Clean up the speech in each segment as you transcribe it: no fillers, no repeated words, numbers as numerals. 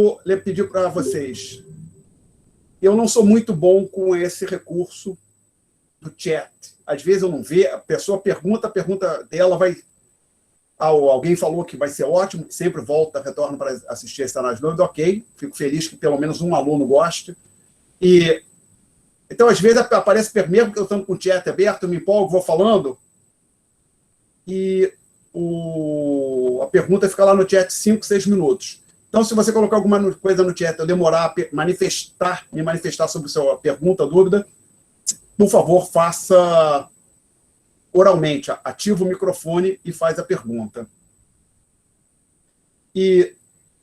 vou pedir para vocês. Eu não sou muito bom com esse recurso do chat. Às vezes eu não vejo, a pessoa pergunta, a pergunta dela vai... alguém falou que vai ser ótimo, que sempre volta, retorna para assistir esse análise de dúvida, ok, fico feliz que pelo menos um aluno goste. Então, às vezes, aparece mesmo que eu estou com o chat aberto, eu me empolgo, vou falando, e a pergunta fica lá no chat 5, 6 minutos. Então, se você colocar alguma coisa no chat, eu demorar a me manifestar sobre a sua pergunta, dúvida, por favor, faça oralmente, ativa o microfone e faz a pergunta. E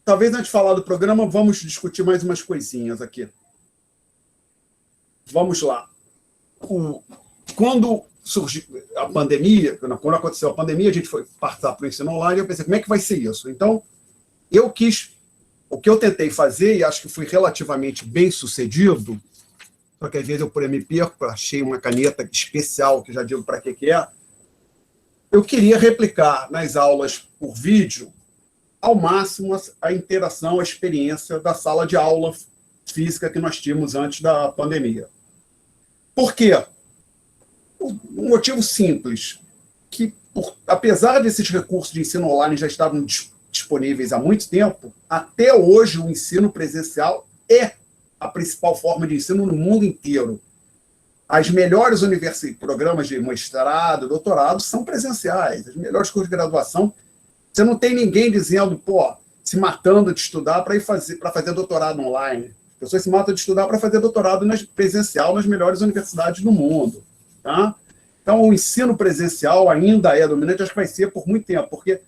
talvez antes de falar do programa, vamos discutir mais umas coisinhas aqui. Vamos lá. Quando surgiu a pandemia, quando aconteceu a pandemia, a gente foi passar para o ensino online, eu pensei, como é que vai ser isso? Então, o que eu tentei fazer, e acho que fui relativamente bem sucedido, só que às vezes eu me perco, achei uma caneta especial, que já digo para que é, eu queria replicar nas aulas por vídeo, ao máximo, a interação, a experiência da sala de aula física que nós tínhamos antes da pandemia. Por quê? Um motivo simples, que apesar desses recursos de ensino online já estavam disponíveis há muito tempo, até hoje o ensino presencial é a principal forma de ensino no mundo inteiro. As melhores programas de mestrado, doutorado, são presenciais. As melhores cursos de graduação, você não tem ninguém dizendo, se matando de estudar para fazer doutorado online. As pessoas se matam de estudar para fazer doutorado presencial nas melhores universidades do mundo. Tá? Então, o ensino presencial ainda é dominante, acho que vai ser por muito tempo, porque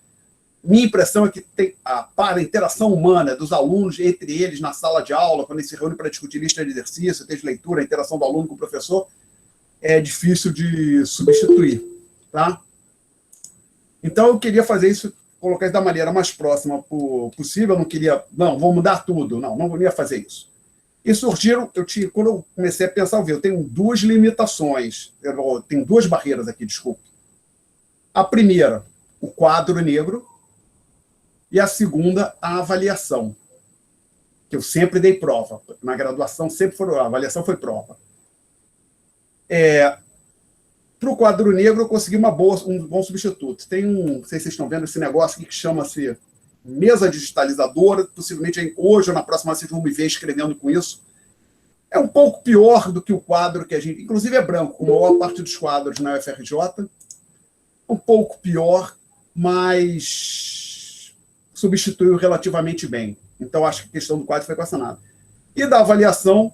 minha impressão é que para a interação humana dos alunos entre eles na sala de aula, quando eles se reúnem para discutir lista de exercício, texto de leitura, a interação do aluno com o professor, é difícil de substituir. Tá? Então, eu queria fazer isso, colocar isso da maneira mais próxima possível, eu não queria, vou mudar tudo, não ia fazer isso. E surgiram, quando eu comecei a pensar, eu tenho duas limitações, eu tenho duas barreiras aqui, desculpe. A primeira, o quadro negro, e a segunda, a avaliação, que eu sempre dei prova. Na graduação, a avaliação foi prova. Para o quadro negro, eu consegui um bom substituto. Tem não sei se vocês estão vendo esse negócio aqui que chama-se mesa digitalizadora, possivelmente hoje ou na próxima vocês vão me ver escrevendo com isso. É um pouco pior do que o quadro que a gente... Inclusive é branco, como a maior parte dos quadros na UFRJ. Um pouco pior, mas substituiu relativamente bem. Então, acho que a questão do quadro foi equacionada. E da avaliação,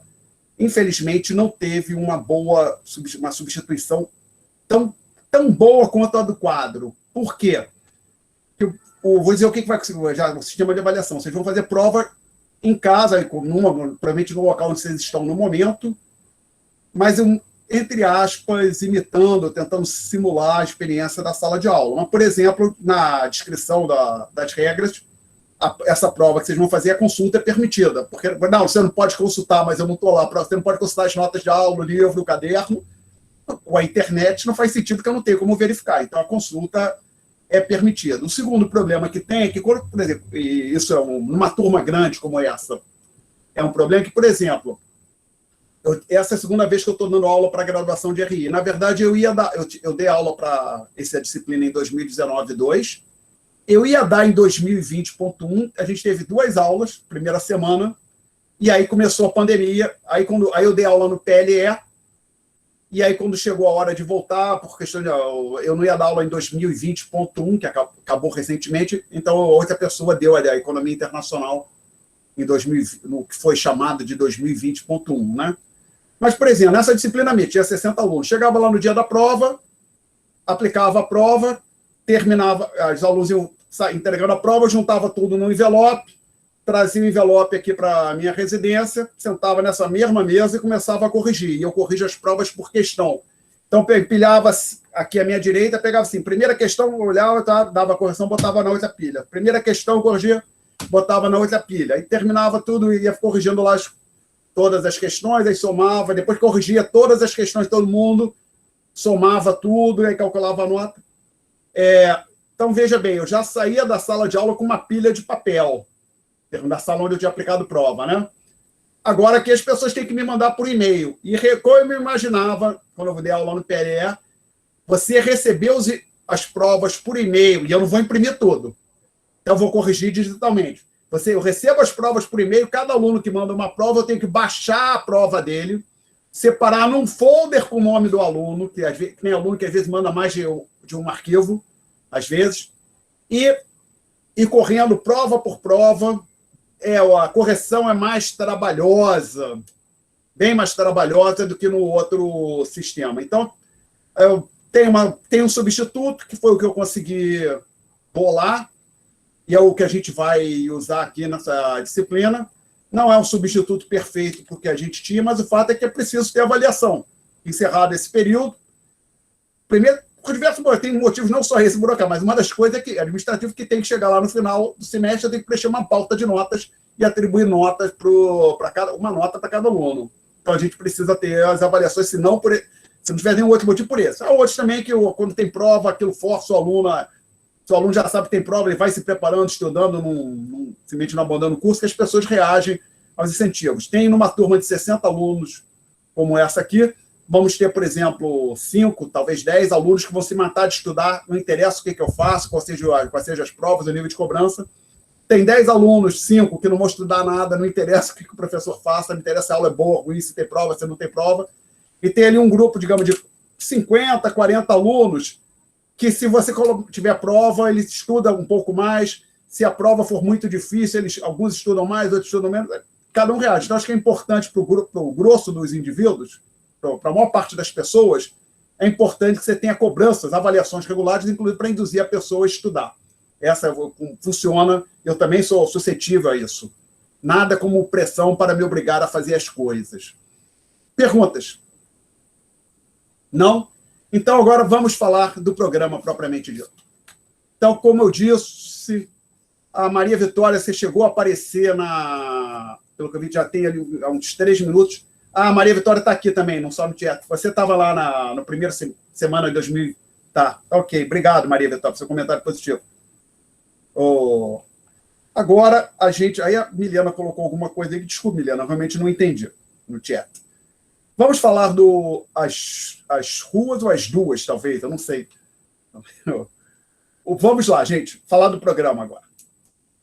infelizmente, não teve uma substituição tão boa quanto a do quadro. Por quê? Vou dizer o que vai acontecer já no sistema de avaliação. Vocês vão fazer prova em casa, provavelmente no local onde vocês estão no momento, mas, entre aspas, tentando simular a experiência da sala de aula. Mas, por exemplo, na descrição das regras, essa prova que vocês vão fazer, a consulta é permitida. Porque, você não pode consultar, mas eu não estou lá. Você não pode consultar as notas de aula, o livro, o caderno. Com a internet não faz sentido, que eu não tenho como verificar. Então, a consulta é permitida. O segundo problema que tem é que, por exemplo, isso é numa turma grande como essa, é um problema que, por exemplo, essa é a segunda vez que eu estou dando aula para a graduação de RI. Na verdade, eu dei aula para essa disciplina em 2019-2, eu ia dar em 2020.1, a gente teve 2 aulas, primeira semana, e aí começou a pandemia, aí eu dei aula no PLE, e aí quando chegou a hora de voltar, por questão de... Eu não ia dar aula em 2020.1, que acabou recentemente, então outra pessoa deu a Economia Internacional em 2000, no que foi chamado de 2020.1, né? Mas, por exemplo, nessa disciplina tinha 60 alunos. Chegava lá no dia da prova, aplicava a prova, terminava, os alunos iam entregando a prova, juntava tudo no envelope, trazia o envelope aqui para a minha residência, sentava nessa mesma mesa e começava a corrigir. E eu corrijo as provas por questão. Então, pilhava aqui à minha direita, pegava assim, primeira questão, olhava, dava a correção, botava na outra pilha. Primeira questão, corrigia, botava na outra pilha. Aí terminava tudo, ia corrigindo lá todas as questões, aí somava, depois corrigia todas as questões de todo mundo, somava tudo, e aí calculava a nota. Então, veja bem, eu já saía da sala de aula com uma pilha de papel, da sala onde eu tinha aplicado prova, né? Agora aqui as pessoas têm que me mandar por e-mail. E como eu me imaginava, quando eu dei aula no PRE, você recebeu as provas por e-mail, e eu não vou imprimir tudo. Então eu vou corrigir digitalmente. Eu recebo as provas por e-mail, cada aluno que manda uma prova, eu tenho que baixar a prova dele, separar num folder com o nome do aluno, que tem aluno que às vezes manda mais de um arquivo, às vezes, e correndo prova por prova. A correção é mais trabalhosa, bem mais trabalhosa do que no outro sistema. Então, eu tenho um substituto, que foi o que eu consegui bolar, e é o que a gente vai usar aqui nessa disciplina. Não é um substituto perfeito para o que a gente tinha, mas o fato é que é preciso ter avaliação. Encerrado esse período, primeiro, por diversos motivos, tem motivos não só esse burocrático, mas uma das coisas é que administrativo que tem que chegar lá no final do semestre, tem que preencher uma pauta de notas e atribuir notas uma nota para cada aluno. Então a gente precisa ter as avaliações, se não tiver nenhum outro motivo por isso. Há outros também que quando tem prova, aquilo força o aluno. Se o aluno já sabe que tem prova, ele vai se preparando, estudando, simplesmente não abandonando o curso, que as pessoas reagem aos incentivos. Tem numa turma de 60 alunos, como essa aqui, vamos ter, por exemplo, 5, talvez 10 alunos que vão se matar de estudar, não interessa o que eu faço, quais sejam as provas, o nível de cobrança. Tem 10 alunos, 5, que não vão estudar nada, não interessa o que o professor faça, não interessa se a aula é boa, ruim, se tem prova, se não tem prova. E tem ali um grupo, digamos, de 50, 40 alunos, que se você tiver prova, eles estudam um pouco mais. Se a prova for muito difícil, alguns estudam mais, outros estudam menos. Cada um reage. Então, acho que é importante para o grosso dos indivíduos, para a maior parte das pessoas, é importante que você tenha cobranças, avaliações regulares, inclusive para induzir a pessoa a estudar. Essa funciona, eu também sou suscetível a isso. Nada como pressão para me obrigar a fazer as coisas. Perguntas? Não? Então, agora vamos falar do programa propriamente dito. Então, como eu disse, a Maria Vitória, você chegou a aparecer pelo que eu vi, já tem ali há uns 3 minutos. A Maria Vitória está aqui também, não só no teatro. Você estava lá na primeira semana de 2000. Tá, ok. Obrigado, Maria Vitória, pelo seu comentário positivo. Agora, aí a Miliana colocou alguma coisa aí, desculpa, Miliana, realmente não entendi no chat. Vamos falar as ruas ou as duas, talvez, eu não sei. Vamos lá, gente, falar do programa agora.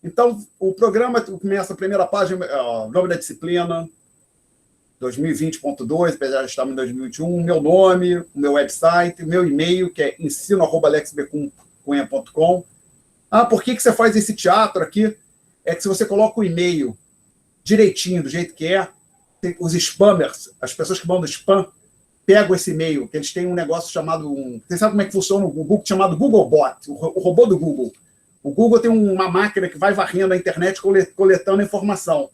Então, o programa começa a primeira página, nome da disciplina, 2020.2, apesar de estarmos em 2021, meu nome, o meu website, o meu e-mail, que é ensino@alexbcunha.com. Por que você faz esse teatro aqui? É que se você coloca o e-mail direitinho, do jeito que os spammers, as pessoas que mandam spam, pegam esse e-mail, que eles têm um negócio chamado... Você sabe como é que funciona o Google, chamado Googlebot, o robô do Google. O Google tem uma máquina que vai varrendo a internet coletando informação.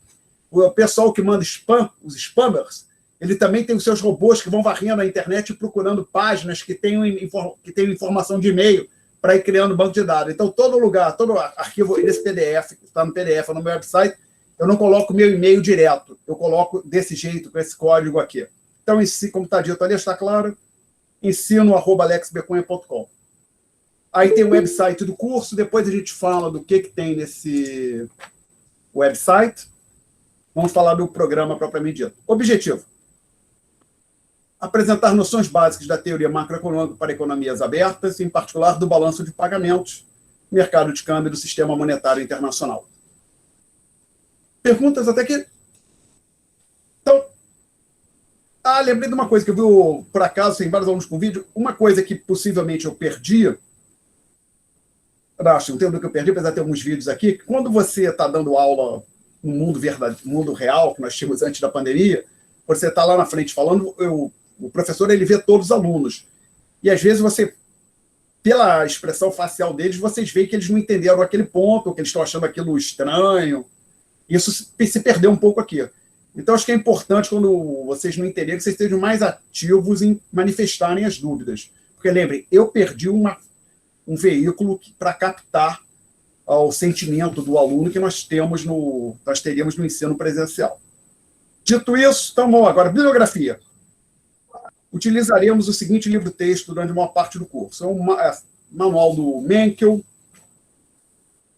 O pessoal que manda spam, os spammers, ele também tem os seus robôs que vão varrendo a internet procurando páginas que tenham informação de e-mail para ir criando banco de dados. Então, todo lugar, todo arquivo nesse PDF, que está no PDF ou no meu website, eu não coloco meu e-mail direto, eu coloco desse jeito, com esse código aqui. Então, como está dito ali, está claro, ensino@alexbcunha.com. Aí tem o website do curso, depois a gente fala do que tem nesse website. Vamos falar do programa propriamente dito. Objetivo: apresentar noções básicas da teoria macroeconômica para economias abertas, em particular do balanço de pagamentos, mercado de câmbio e do sistema monetário internacional. Perguntas até aqui? Então, lembrei de uma coisa que eu vi, por acaso, tem vários alunos com vídeo, uma coisa que possivelmente eu perdi, acho, não tenho do que eu perdi, apesar de ter alguns vídeos aqui, que quando você está dando aula no mundo mundo real, que nós tínhamos antes da pandemia, você está lá na frente falando, o professor ele vê todos os alunos. E às vezes você, pela expressão facial deles, vocês veem que eles não entenderam aquele ponto, que eles estão achando aquilo estranho. Isso se perdeu um pouco aqui. Então, acho que é importante, quando vocês não entenderem, que vocês estejam mais ativos em manifestarem as dúvidas. Porque, lembrem, eu perdi um veículo para captar o sentimento do aluno que nós teríamos no ensino presencial. Dito isso, então, bom, agora, bibliografia. Utilizaremos o seguinte livro-texto durante uma parte do curso. É um manual do Menkel,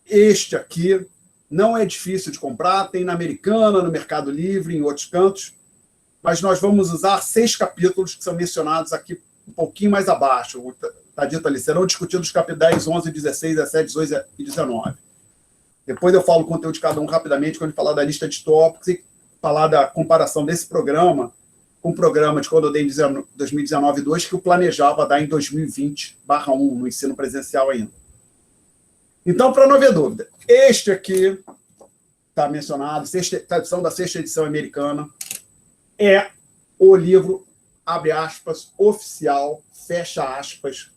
este aqui, não é difícil de comprar, tem na Americana, no Mercado Livre, em outros cantos, mas nós vamos usar 6 capítulos que são mencionados aqui um pouquinho mais abaixo. Está dito ali, serão discutidos os capítulos 10, 11, 16, 17, 18 e 19. Depois eu falo o conteúdo de cada um rapidamente, quando eu falar da lista de tópicos e falar da comparação desse programa com o programa de quando eu dei em 2019-2, que eu planejava dar em 2020/1, no ensino presencial ainda. Então, para não haver dúvida, este aqui está mencionado, tradução da 6ª edição americana, é o livro, abre aspas, oficial, fecha aspas,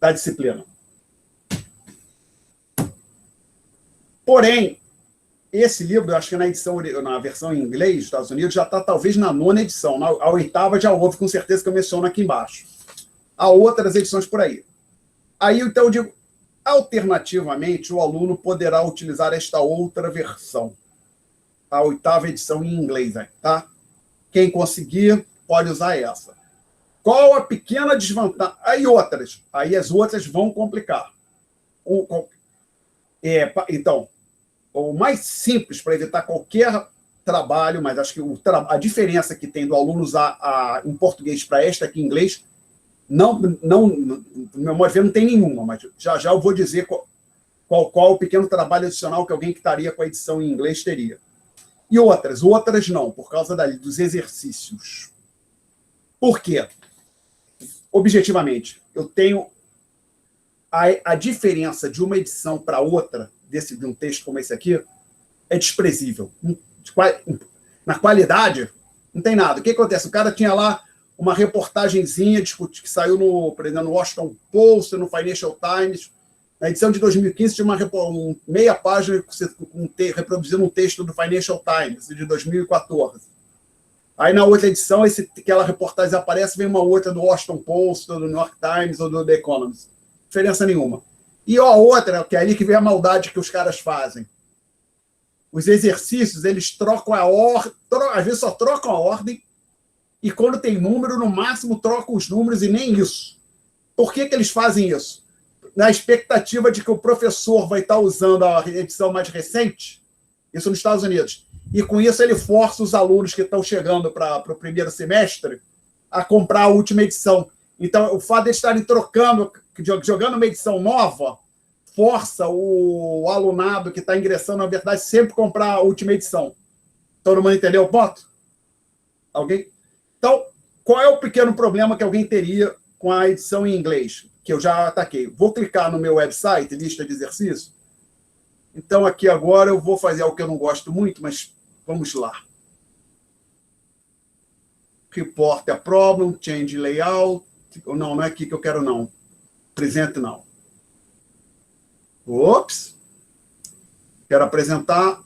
da disciplina. Porém, esse livro, acho que na versão em inglês dos Estados Unidos, já está talvez na 9ª edição. A 8ª já houve, com certeza, que eu menciono aqui embaixo. Há outras edições por aí. Aí, então, eu digo, alternativamente, o aluno poderá utilizar esta outra versão, a 8ª edição em inglês, tá? Quem conseguir, pode usar essa. Qual a pequena desvantagem? Aí as outras vão complicar. Então, o mais simples para evitar qualquer trabalho, mas acho que a diferença que tem do aluno usar em português para esta aqui em inglês, no meu modo de ver, não tem nenhuma, mas já eu vou dizer qual o pequeno trabalho adicional que alguém que estaria com a edição em inglês teria. E outras não, por causa dos exercícios. Por quê? Objetivamente, eu tenho a diferença de uma edição para outra, de um texto como esse aqui, é desprezível. Na qualidade, não tem nada. O que acontece? O cara tinha lá uma reportagenzinha que saiu por exemplo, no Washington Post, no Financial Times. Na edição de 2015 tinha meia página reproduzindo um texto do Financial Times, de 2014. Aí na outra edição, aquela reportagem aparece, vem uma outra do Washington Post, do New York Times ou do The Economist. Diferença nenhuma. E a outra, que é ali que vem a maldade que os caras fazem. Os exercícios, eles trocam a ordem, às vezes só trocam a ordem, e quando tem número, no máximo trocam os números e nem isso. Por que eles fazem isso? Na expectativa de que o professor vai estar usando a edição mais recente, isso nos Estados Unidos, e com isso ele força os alunos que estão chegando para o primeiro semestre a comprar a última edição. Então, o fato de estarem trocando, jogando uma edição nova, força o alunado que está ingressando, na verdade, sempre comprar a última edição. Todo mundo entendeu o ponto? Alguém? Então, qual é o pequeno problema que alguém teria com a edição em inglês? Que eu já ataquei. Vou clicar no meu website, lista de exercícios. Então, aqui agora eu vou fazer algo que eu não gosto muito, mas vamos lá. Report a problem, change layout. Não é aqui que eu quero, não. Present, não. Ops. Quero apresentar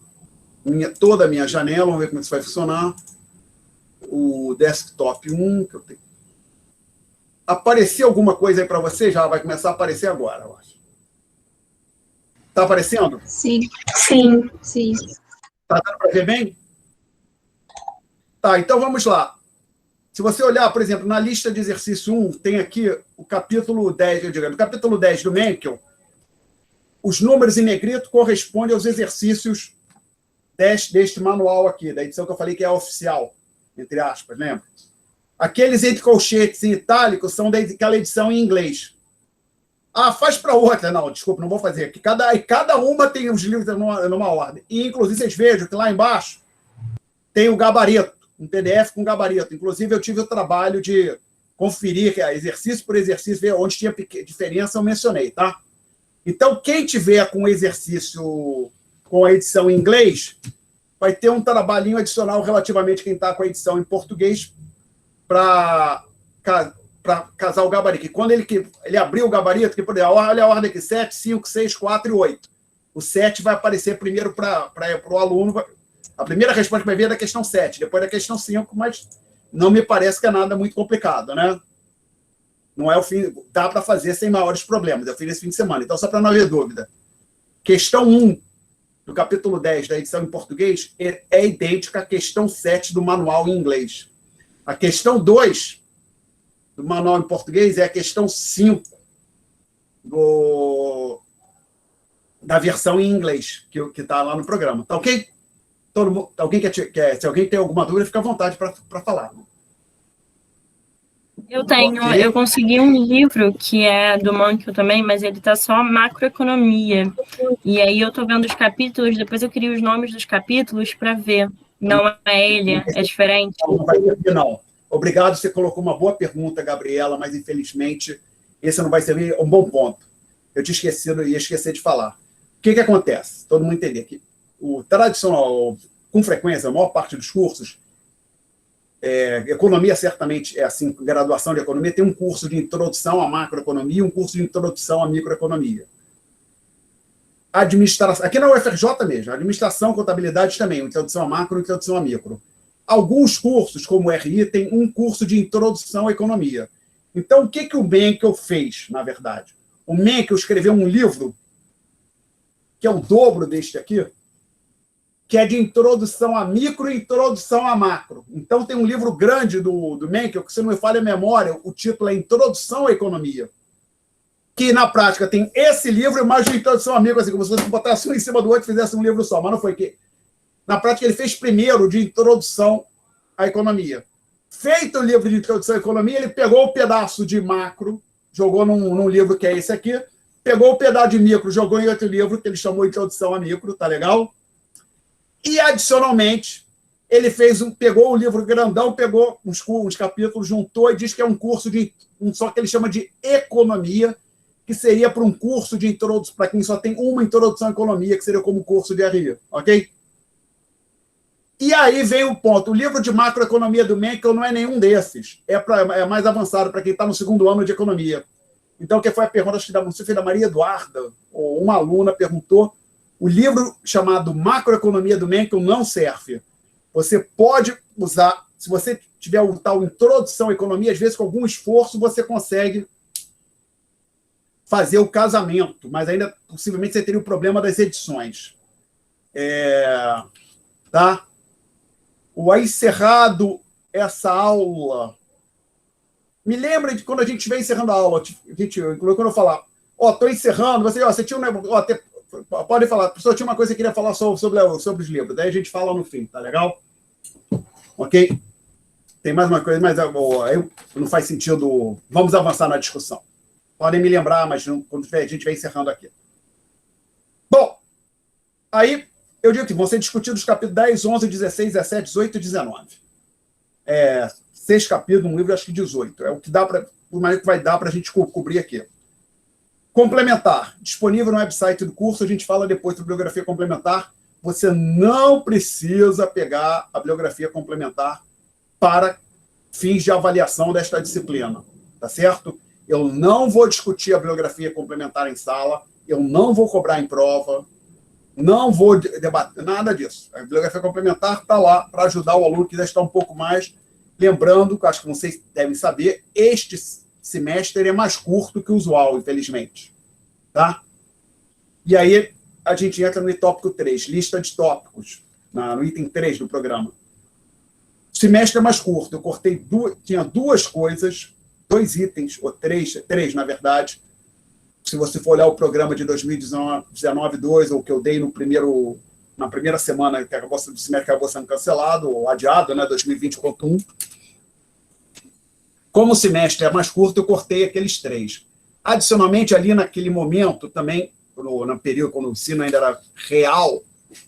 toda a minha janela. Vamos ver como isso vai funcionar. O desktop 1, que eu tenho. Apareceu alguma coisa aí para você? Já vai começar a aparecer agora, eu acho. Está aparecendo? Sim. Sim. Sim. Está dando para ver bem? Tá, então vamos lá. Se você olhar, por exemplo, na lista de exercício 1, tem aqui o capítulo 10, eu digo, no capítulo 10 do Menkel, os números em negrito correspondem aos exercícios deste manual aqui, da edição que eu falei que é oficial, entre aspas, lembra? Aqueles entre colchetes em itálico são daquela edição em inglês. Ah, faz para outra. Não, desculpa, não vou fazer. Cada uma tem os livros numa ordem. E, inclusive, vocês vejam que lá embaixo tem o gabarito, um PDF com gabarito. Inclusive, eu tive o trabalho de conferir exercício por exercício, ver onde tinha diferença, eu mencionei, tá? Então, quem tiver com o exercício com a edição em inglês, vai ter um trabalhinho adicional relativamente quem está com a edição em português para casar o gabarito. E quando ele abrir o gabarito, que olha a ordem aqui, 7, 5, 6, 4 e 8. O 7 vai aparecer primeiro para o aluno. A primeira resposta que vai vir é da questão 7, depois da questão 5, mas não me parece que é nada muito complicado, né? Não é o fim, dá para fazer sem maiores problemas. Eu fiz esse fim de semana. Então, só para não haver dúvida. Questão 1 do capítulo 10 da edição em português é idêntica à questão 7 do manual em inglês. A questão 2 do manual em português é a questão 5 do da versão em inglês, que está lá no programa. Tá ok? Todo mundo, se alguém tem alguma dúvida, fica à vontade para falar. Eu tenho, eu consegui um livro que é do Mankell também, mas ele tá só macroeconomia. E aí eu tô vendo os capítulos, depois eu queria os nomes dos capítulos para ver. Não é ele, é diferente. Não vai servir, não. Obrigado, você colocou uma boa pergunta, Gabriela, mas infelizmente esse não vai servir. Um bom ponto. Eu tinha esquecido, ia esquecer de falar. O que acontece? Todo mundo entender que o tradicional, com frequência, a maior parte dos cursos, economia certamente é assim, graduação de economia, tem um curso de introdução à macroeconomia e um curso de introdução à microeconomia. Administração, aqui na UFRJ mesmo, administração, contabilidade também, introdução a macro e introdução a micro. Alguns cursos, como o RI, tem um curso de introdução à economia. Então, o que o Mankell fez, na verdade? O Mankell escreveu um livro, que é o dobro deste aqui, que é de introdução a micro e introdução a macro. Então, tem um livro grande do Mankell, que, se não me falha a memória, o título é Introdução à Economia, que, na prática, tem esse livro e mais de introdução a micro, assim, como se você botasse um em cima do outro e fizesse um livro só, mas não foi que. Na prática, ele fez primeiro de introdução à economia. Feito o livro de introdução à economia, ele pegou o pedaço de macro, jogou num livro que é esse aqui, pegou o pedaço de micro, jogou em outro livro, que ele chamou de Introdução a Micro, tá legal? E, adicionalmente, ele pegou o livro grandão, pegou uns capítulos, juntou e diz que é um curso só que ele chama de economia, que seria para um curso de introdução, para quem só tem uma introdução à economia, que seria como curso de RI, ok? E aí vem o ponto. O livro de macroeconomia do Mankell não é nenhum desses. É mais avançado para quem está no segundo ano de economia. Então, que foi a pergunta, acho que não sei se foi da Maria Eduarda, ou uma aluna perguntou, o livro chamado Macroeconomia do Mankell não serve. Você pode usar, se você tiver o tal introdução à economia, às vezes com algum esforço você consegue fazer o casamento, mas ainda possivelmente você teria o problema das edições. Tá? O encerrado essa aula. Me lembra de quando a gente estiver encerrando a aula, quando eu falar, estou encerrando, você tinha um negócio, pode falar, a pessoa tinha uma coisa que queria falar sobre os livros, daí a gente fala no fim, tá legal? Ok? Tem mais uma coisa, mas aí não faz sentido, vamos avançar na discussão. Podem me lembrar, mas quando a gente vai encerrando aqui. Bom, aí eu digo que vão ser discutidos os capítulos 10, 11, 16, 17, 18 e 19. 6 capítulos, um livro, acho que 18. É o que dá para, o mais que vai dar para a gente cobrir aqui. Complementar, disponível no website do curso, a gente fala depois da bibliografia complementar. Você não precisa pegar a bibliografia complementar para fins de avaliação desta disciplina, tá certo? Eu não vou discutir a bibliografia complementar em sala, eu não vou cobrar em prova, não vou debater, nada disso. A bibliografia complementar está lá para ajudar o aluno que já está um pouco mais. Lembrando, que acho que vocês devem saber, este semestre é mais curto que o usual, infelizmente. Tá? E aí a gente entra no tópico 3, lista de tópicos, no item 3 do programa. O semestre é mais curto, eu cortei tinha 2 coisas, 2 itens, ou 3, na verdade. Se você for olhar o programa de 2019-2, ou que eu dei na primeira semana que do semestre acabou sendo cancelado, ou adiado, né, 2020.1. Como o semestre é mais curto, eu cortei aqueles 3. Adicionalmente, ali naquele momento, também, no período quando o ensino ainda era real,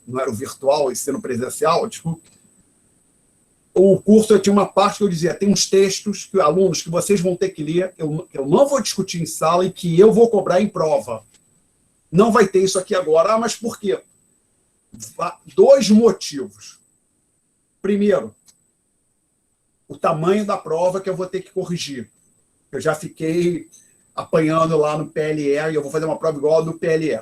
não era o virtual, o ensino presencial, desculpa, o curso eu tinha uma parte que eu dizia, tem uns textos, alunos, que vocês vão ter que ler, eu não vou discutir em sala e que eu vou cobrar em prova. Não vai ter isso aqui agora. Mas por quê? 2 motivos. Primeiro, o tamanho da prova que eu vou ter que corrigir. Eu já fiquei apanhando lá no PLE e eu vou fazer uma prova igual ao do PLE.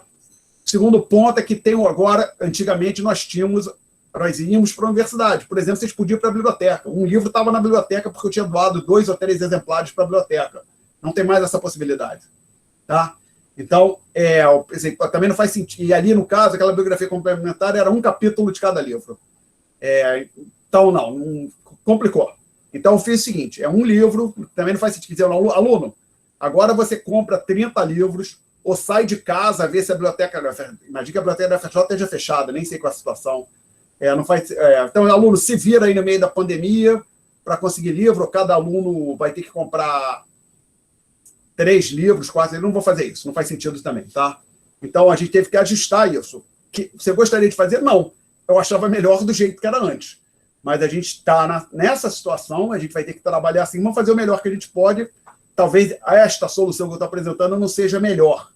Segundo ponto é que agora, antigamente nós íamos para a universidade. Por exemplo, vocês podiam ir para a biblioteca. Um livro estava na biblioteca porque eu tinha doado 2 ou 3 exemplares para a biblioteca. Não tem mais essa possibilidade. Tá? Então, também não faz sentido. E ali, no caso, aquela bibliografia complementar era um capítulo de cada livro. Então, não complicou. Então, eu fiz o seguinte, é um livro, também não faz sentido dizer, aluno, agora você compra 30 livros, ou sai de casa, vê se a biblioteca... Imagina que a biblioteca da FJ esteja fechada, nem sei qual é a situação. Então, o aluno se vira aí no meio da pandemia para conseguir livro, cada aluno vai ter que comprar 3 livros, 4, eu não vou fazer isso, não faz sentido também, tá? Então, a gente teve que ajustar isso. Você gostaria de fazer? Não. Eu achava melhor do jeito que era antes. Mas a gente está nessa situação, a gente vai ter que trabalhar assim, vamos fazer o melhor que a gente pode. Talvez esta solução que eu estou apresentando não seja melhor.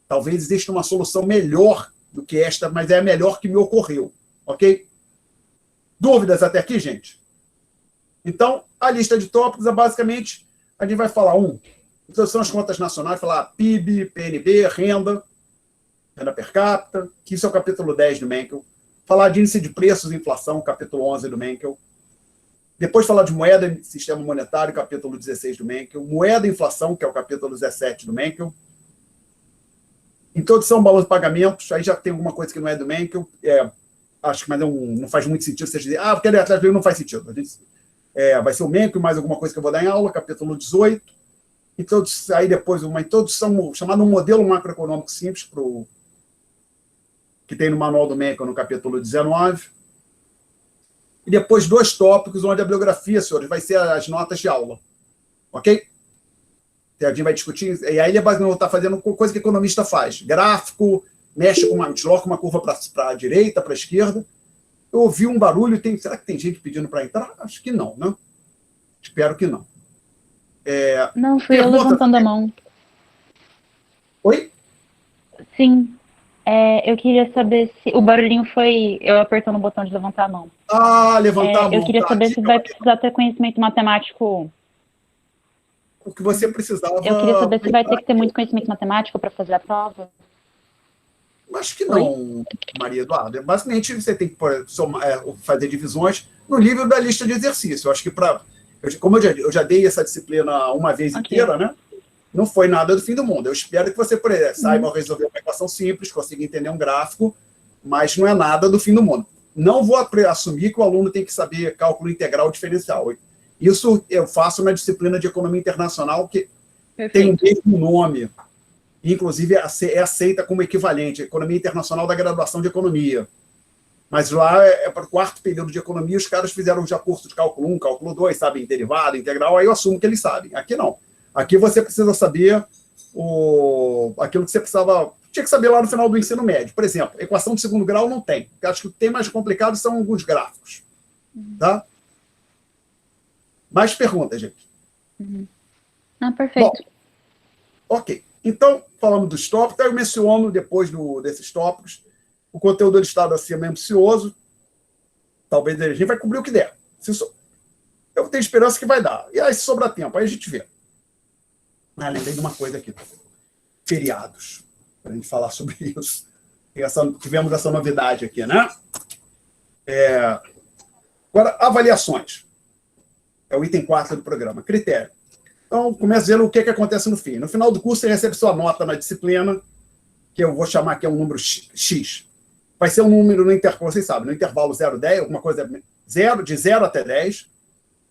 Talvez exista uma solução melhor do que esta, mas é a melhor que me ocorreu. Ok? Dúvidas até aqui, gente? Então, a lista de tópicos é basicamente, a gente vai falar então são as contas nacionais, falar PIB, PNB, renda per capita, que isso é o capítulo 10 do Menkel. Falar de índice de preços e inflação, capítulo 11 do Menkel. Depois falar de moeda e sistema monetário, capítulo 16 do Menkel. Moeda e inflação, que é o capítulo 17 do Menkel. Introdução, balanço de pagamentos, aí já tem alguma coisa que não é do Menkel. Acho que mas não faz muito sentido você dizer, porque ele é atrás dele, não faz sentido. Vai ser o Menkel, mais alguma coisa que eu vou dar em aula, capítulo 18. Aí depois uma introdução chamada um modelo macroeconômico simples, que tem no manual do Menkel, no capítulo 19. E depois 2 tópicos, onde a bibliografia, senhores, vai ser as notas de aula. Ok? A gente vai discutir, e aí ele vai estar fazendo coisa que o economista faz. Gráfico, desloca uma curva para a direita, para a esquerda. Eu ouvi um barulho, será que tem gente pedindo para entrar? Acho que não, né? Espero que não. Não, fui eu levantando a mão. Oi? Sim. Eu queria saber se... O barulhinho foi eu apertando o botão de levantar a mão. Levantar a mão. Eu queria saber se vai precisar ter conhecimento matemático. O que você precisava... Eu queria saber se vai ter que ter muito conhecimento matemático para fazer a prova. Acho que não, Maria Eduarda. Basicamente, você tem que fazer divisões no nível da lista de exercício. Eu acho que como eu já dei essa disciplina uma vez inteira, né? Não foi nada do fim do mundo. Eu espero que você, por exemplo, saiba resolver uma equação simples, consiga entender um gráfico, mas não é nada do fim do mundo. Não vou assumir que o aluno tem que saber cálculo integral diferencial. Isso eu faço na disciplina de Economia Internacional, que tem o mesmo nome. Inclusive, é aceita como equivalente, Economia Internacional da Graduação de Economia. Mas lá, para o 4º período de Economia, os caras fizeram já curso de cálculo 1, cálculo 2, sabem, derivada, integral, aí eu assumo que eles sabem. Aqui não. Aqui você precisa saber aquilo que você tinha que saber lá no final do ensino médio. Por exemplo, equação de 2º grau não tem. Acho que o que tem mais complicado são alguns gráficos. Tá? Mais perguntas, gente? Perfeito. Bom, ok. Então, falamos dos tópicos, eu menciono, depois desses tópicos, o conteúdo do estado acima é ambicioso, talvez a gente vai cobrir o que der. Eu tenho esperança que vai dar. E aí, se sobrar tempo, aí a gente vê. Lembrei de uma coisa aqui. Feriados, para a gente falar sobre isso. Tivemos essa novidade aqui, né? Agora, avaliações. É o item 4 do programa. Critério. Então, começa dizendo o que acontece no fim. No final do curso, você recebe sua nota na disciplina, que eu vou chamar aqui um número X. Vai ser um número no intervalo, vocês sabem, no intervalo 0 a 10, alguma coisa de 0 até 10,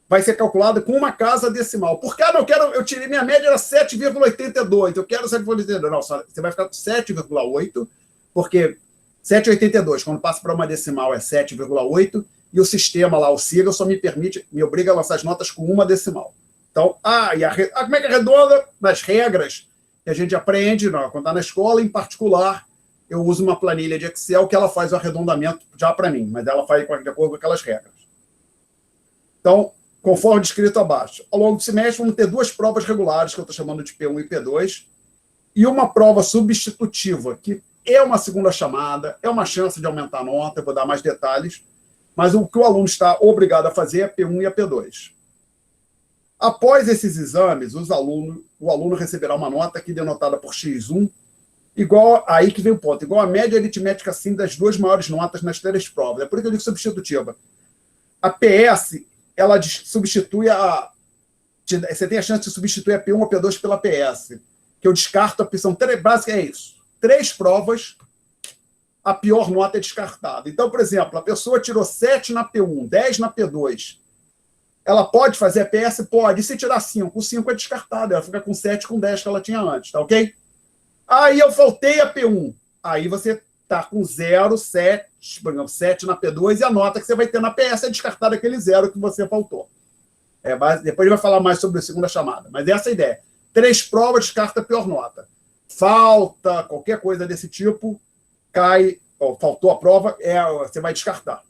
vai ser calculado com uma casa decimal. Porque, eu tirei, minha média era 7,82, eu quero 7,82. Não, você vai ficar com 7,8, porque 7,82, quando passa para uma decimal, é 7,8, e o sistema lá, o SIGA, só me obriga a lançar as notas com uma decimal. Então, como é que arredonda? Nas regras que a gente aprende quando está na escola, em particular, eu uso uma planilha de Excel que ela faz o arredondamento já para mim, mas ela faz de acordo com aquelas regras. Então, conforme descrito abaixo, ao longo do semestre vamos ter 2 provas regulares, que eu estou chamando de P1 e P2, e uma prova substitutiva, que é uma segunda chamada, é uma chance de aumentar a nota, eu vou dar mais detalhes, mas o que o aluno está obrigado a fazer é P1 e a P2. Após esses exames, o aluno receberá uma nota aqui denotada por X1, aí que vem o ponto, igual a média aritmética assim das 2 maiores notas nas 3 provas. É por isso que eu digo substitutiva. A PS, ela substitui você tem a chance de substituir a P1 ou a P2 pela PS, que eu descarto a opção básica, é isso. 3 provas, a pior nota é descartada. Então, por exemplo, a pessoa tirou 7 na P1, 10 na P2, ela pode fazer a PS? Pode. E se tirar 5? O 5 é descartado. Ela fica com 7, com 10 que ela tinha antes, tá ok? Aí eu faltei a P1. Aí você está com 0, 7, por exemplo, 7 na P2 e a nota que você vai ter na PS é descartar aquele 0 que você faltou. Depois vai falar mais sobre a segunda chamada. Mas essa é a ideia. 3 provas, descarta a pior nota. Falta, qualquer coisa desse tipo, cai, faltou a prova, você vai descartar.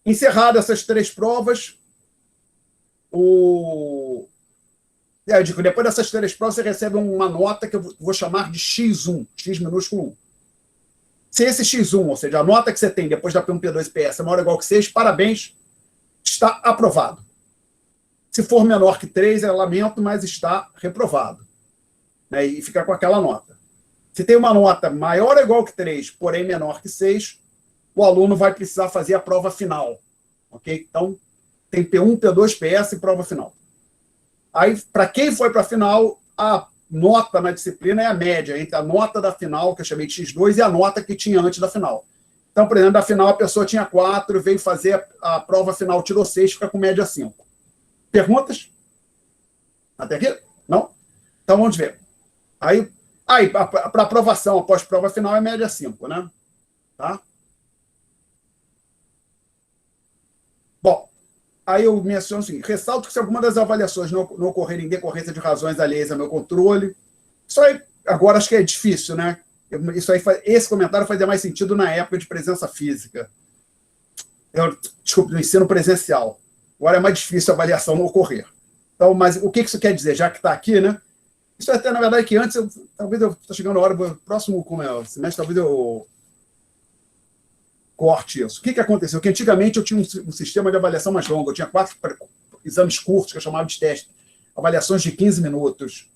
Encerradas essas 3 provas, depois dessas 3 provas, você recebe uma nota que eu vou chamar de X1, X minúsculo 1. Se esse X1, ou seja, a nota que você tem depois da P1, P2 e PS é maior ou igual que 6, parabéns, está aprovado. Se for menor que 3, é lamento, mas está reprovado. Né? E fica com aquela nota. Se tem uma nota maior ou igual que 3, porém menor que 6, o aluno vai precisar fazer a prova final. Ok? Então, tem P1, P2, PS e prova final. Aí, para quem foi para a final, a nota na disciplina é a média entre a nota da final, que eu chamei de X2, e a nota que tinha antes da final. Então, por exemplo, da final a pessoa tinha 4, veio fazer a prova final, tirou 6, fica com média 5. Perguntas? Até aqui? Não? Então, vamos ver. Aí para aprovação, após prova final, é média 5, né? Tá? Bom, aí eu menciono o seguinte: ressalto que se alguma das avaliações não ocorrerem em decorrência de razões alheias ao meu controle, isso aí, agora acho que é difícil, né? Esse comentário fazia mais sentido na época de presença física. Desculpe, no ensino presencial. Agora é mais difícil a avaliação não ocorrer. Então, mas o que isso quer dizer? Já que está aqui, né? Isso até, na verdade, que antes, talvez eu estou chegando a hora, próximo semestre, talvez eu corte isso. O que aconteceu? Que antigamente eu tinha um sistema de avaliação mais longo. Eu tinha 4 exames curtos, que eu chamava de teste. Avaliações de 15 minutos.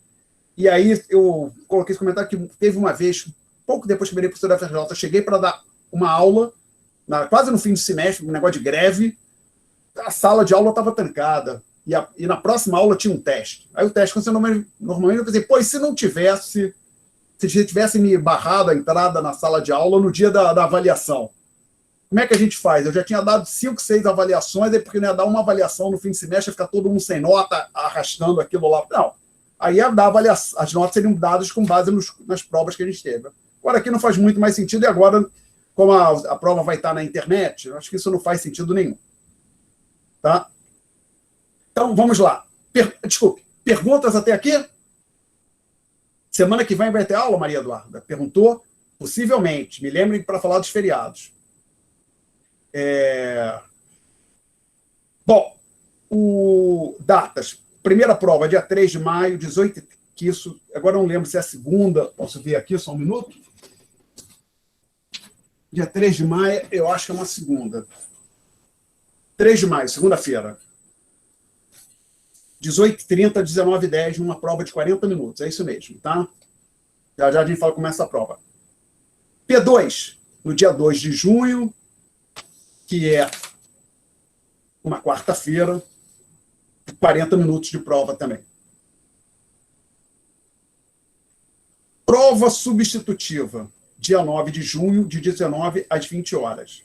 E aí eu coloquei esse comentário que teve uma vez, pouco depois que eu virei professor da FRJ, eu cheguei para dar uma aula, quase no fim do semestre, um negócio de greve, a sala de aula estava trancada. E na próxima aula tinha um teste. Aí o teste funcionou normalmente, eu pensei, e se não tivesse, se tivesse me barrado a entrada na sala de aula no dia da avaliação? Como é que a gente faz? Eu já tinha dado 5, 6 avaliações, aí porque não ia dar uma avaliação no fim de semestre, ia ficar todo mundo sem nota, arrastando aquilo lá. Não. Aí ia dar avaliação, as notas seriam dadas com base nas provas que a gente teve. Agora aqui não faz muito mais sentido, e agora, como a prova vai estar na internet, eu acho que isso não faz sentido nenhum. Tá? Então, vamos lá. Desculpe, perguntas até aqui? Semana que vem vai ter aula, Maria Eduarda? Perguntou? Possivelmente. Me lembrem para falar dos feriados. Bom, datas. Primeira prova, dia 3 de maio, 18, que isso, agora não lembro se é a segunda, posso ver aqui só um minuto? Dia 3 de maio, eu acho que é uma segunda. 3 de maio, segunda-feira. 18h30, 19h10, uma prova de 40 minutos. É isso mesmo, tá? Já já a gente fala como é essa prova. P2, no dia 2 de junho, que é uma quarta-feira, 40 minutos de prova também. Prova substitutiva, dia 9 de junho, de 19 às 20 horas.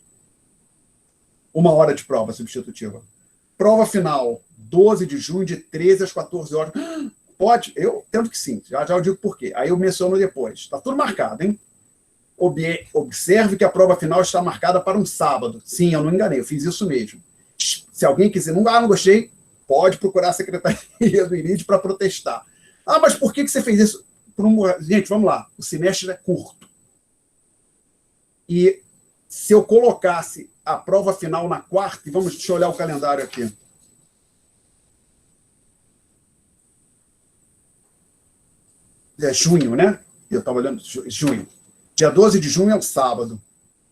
1 hora de prova substitutiva. Prova final, 12 de junho, de 13 às 14 horas. Pode? Eu tento que sim, já eu digo por quê. Aí eu menciono depois. Está tudo marcado, hein? Observe que a prova final está marcada para um sábado. Sim, eu não enganei, eu fiz isso mesmo. Se alguém quiser, não gostei, pode procurar a Secretaria do INID para protestar. Mas por que você fez isso? Gente, vamos lá, o semestre é curto. E se eu colocasse a prova final na quarta, e deixa eu olhar o calendário aqui. É junho, né? Eu estava olhando, junho. Dia 12 de junho é um sábado.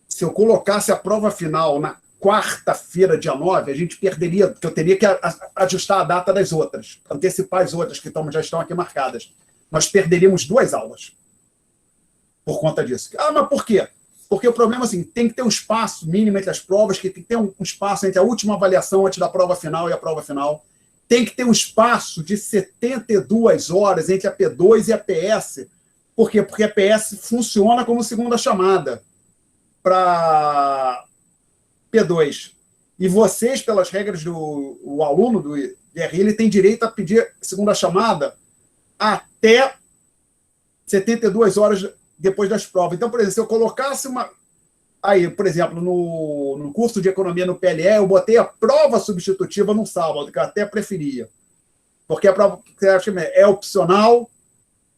Se eu colocasse a prova final na quarta-feira, dia 9, a gente perderia, porque eu teria que ajustar a data das outras, antecipar as outras que já estão aqui marcadas. Nós perderíamos 2 aulas por conta disso. Mas por quê? Porque o problema é assim, tem que ter um espaço mínimo entre as provas, que tem que ter um espaço entre a última avaliação antes da prova final e a prova final. Tem que ter um espaço de 72 horas entre a P2 e a PS. Por quê? Porque a PS funciona como segunda chamada para P2. E vocês, pelas regras do aluno do DRI, ele tem direito a pedir segunda chamada até 72 horas depois das provas. Então, por exemplo, se eu colocasse uma... Aí, por exemplo, no curso de economia no PLE, eu botei a prova substitutiva no sábado, que eu até preferia. Porque a prova é opcional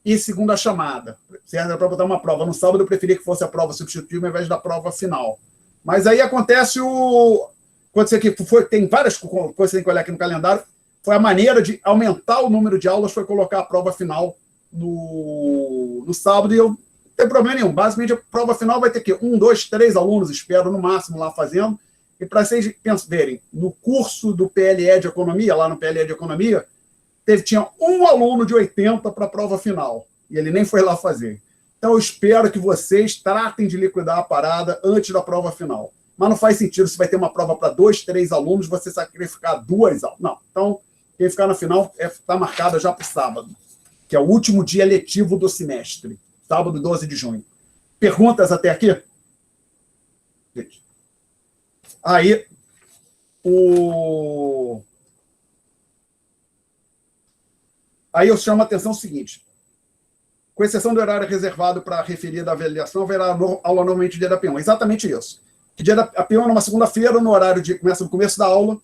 e segunda chamada. Se era para botar uma prova no sábado, eu preferia que fosse a prova substitutiva ao invés da prova final. Mas aí acontece quando você tem várias coisas que você tem que olhar aqui no calendário, foi a maneira de aumentar o número de aulas, foi colocar a prova final no sábado, e eu não tem problema nenhum. Basicamente, a prova final vai ter que 1, 2, 3 alunos, espero, no máximo, lá fazendo. E para vocês verem, no curso do PLE de Economia, lá no PLE de Economia, tinha um aluno de 80 para a prova final, e ele nem foi lá fazer. Então, eu espero que vocês tratem de liquidar a parada antes da prova final. Mas não faz sentido, se vai ter uma prova para 2, 3 alunos, você sacrificar 2 aulas. Não. Então, quem ficar na final está marcada já para o sábado, que é o último dia letivo do semestre, sábado 12 de junho. Perguntas até aqui? Aí, Aí eu chamo a atenção o seguinte: com exceção do horário reservado para referir da avaliação, haverá aula normalmente dia da P1. Exatamente isso. Que dia da P1 é numa segunda-feira, no horário começa no começo da aula.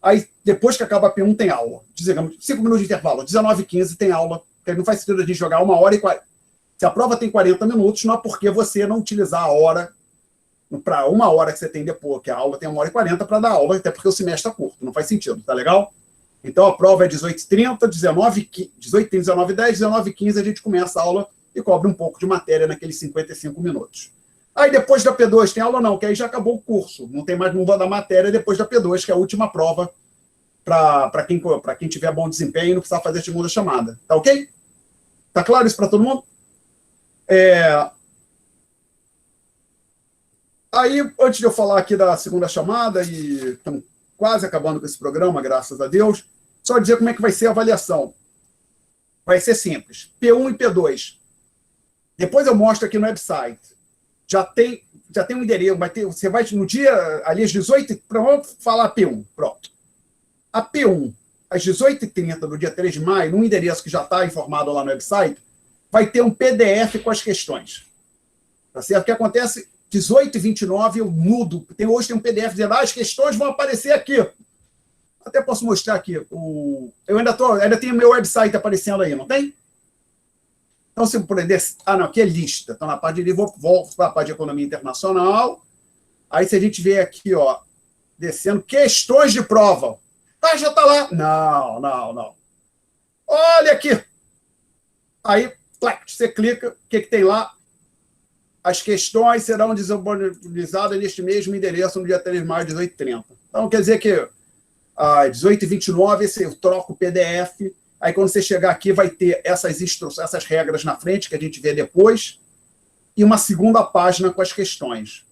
Aí, depois que acaba a P1, tem aula. Digamos, 5 minutos de intervalo, 19h15 tem aula. Porque não faz sentido a gente jogar 1h40. Se a prova tem 40 minutos, não é porque você não utilizar a hora para 1 hora que você tem depois, que a aula tem 1h40 para dar aula, até porque o semestre está curto. Não faz sentido, tá legal? Então, a prova é 18h30, 18h30, 19h10, 19h15 a gente começa a aula e cobre um pouco de matéria naqueles 55 minutos. Aí, depois da P2, tem aula não, que aí já acabou o curso. Não tem mais muda da matéria depois da P2, que é a última prova para quem tiver bom desempenho e não precisar fazer a segunda chamada. Tá ok? Tá claro isso para todo mundo? Aí, antes de eu falar aqui da segunda chamada, e estamos quase acabando com esse programa, graças a Deus, só dizer como é que vai ser a avaliação. Vai ser simples. P1 e P2. Depois eu mostro aqui no website. Já tem um endereço, você vai no dia, ali às 18h, vamos falar P1, pronto. A P1, às 18h30 do dia 3 de maio, num endereço que já está informado lá no website, vai ter um PDF com as questões. Tá certo? O que acontece, 18h29, eu mudo. Hoje tem um PDF dizendo, as questões vão aparecer aqui. Até posso mostrar aqui. Eu ainda tenho meu website aparecendo aí, não tem? Então, se eu puder... não, aqui é lista. Então, na parte de volto para a parte de economia internacional. Aí, se a gente vê aqui, ó, descendo, questões de prova. Ah, já está lá. Não. Olha aqui. Aí, você clica, o que tem lá? As questões serão disponibilizadas neste mesmo endereço no dia 3 de maio, 18h30. Então, quer dizer que às 18h29 eu troco o PDF. Aí, quando você chegar aqui, vai ter essas instruções, essas regras na frente, que a gente vê depois, e uma segunda página com as questões.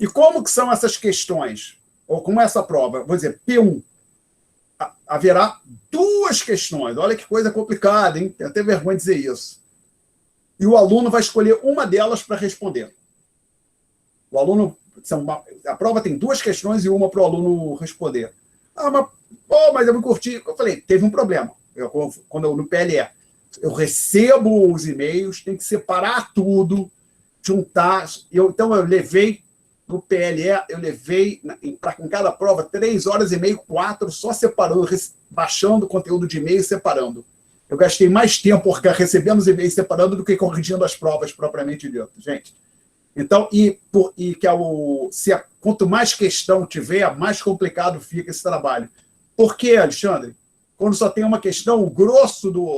E como que são essas questões? Ou como é essa prova? Vou dizer, P1. Haverá 2 questões. Olha que coisa complicada, hein? Tenho até vergonha de dizer isso. E o aluno vai escolher uma delas para responder. O aluno... A prova tem 2 questões e uma para o aluno responder. Mas eu me curti. Eu falei, teve um problema. No PLE, eu recebo os e-mails, tem que separar tudo, juntar. Então, eu levei no PLE, em cada prova 3 horas e meia, 4, só separando, baixando o conteúdo de e-mail e separando. Eu gastei mais tempo recebendo os e-mails separando do que corrigindo as provas propriamente dito, gente. Então, quanto mais questão tiver, mais complicado fica esse trabalho. Por quê, Alexandre? Quando só tem uma questão,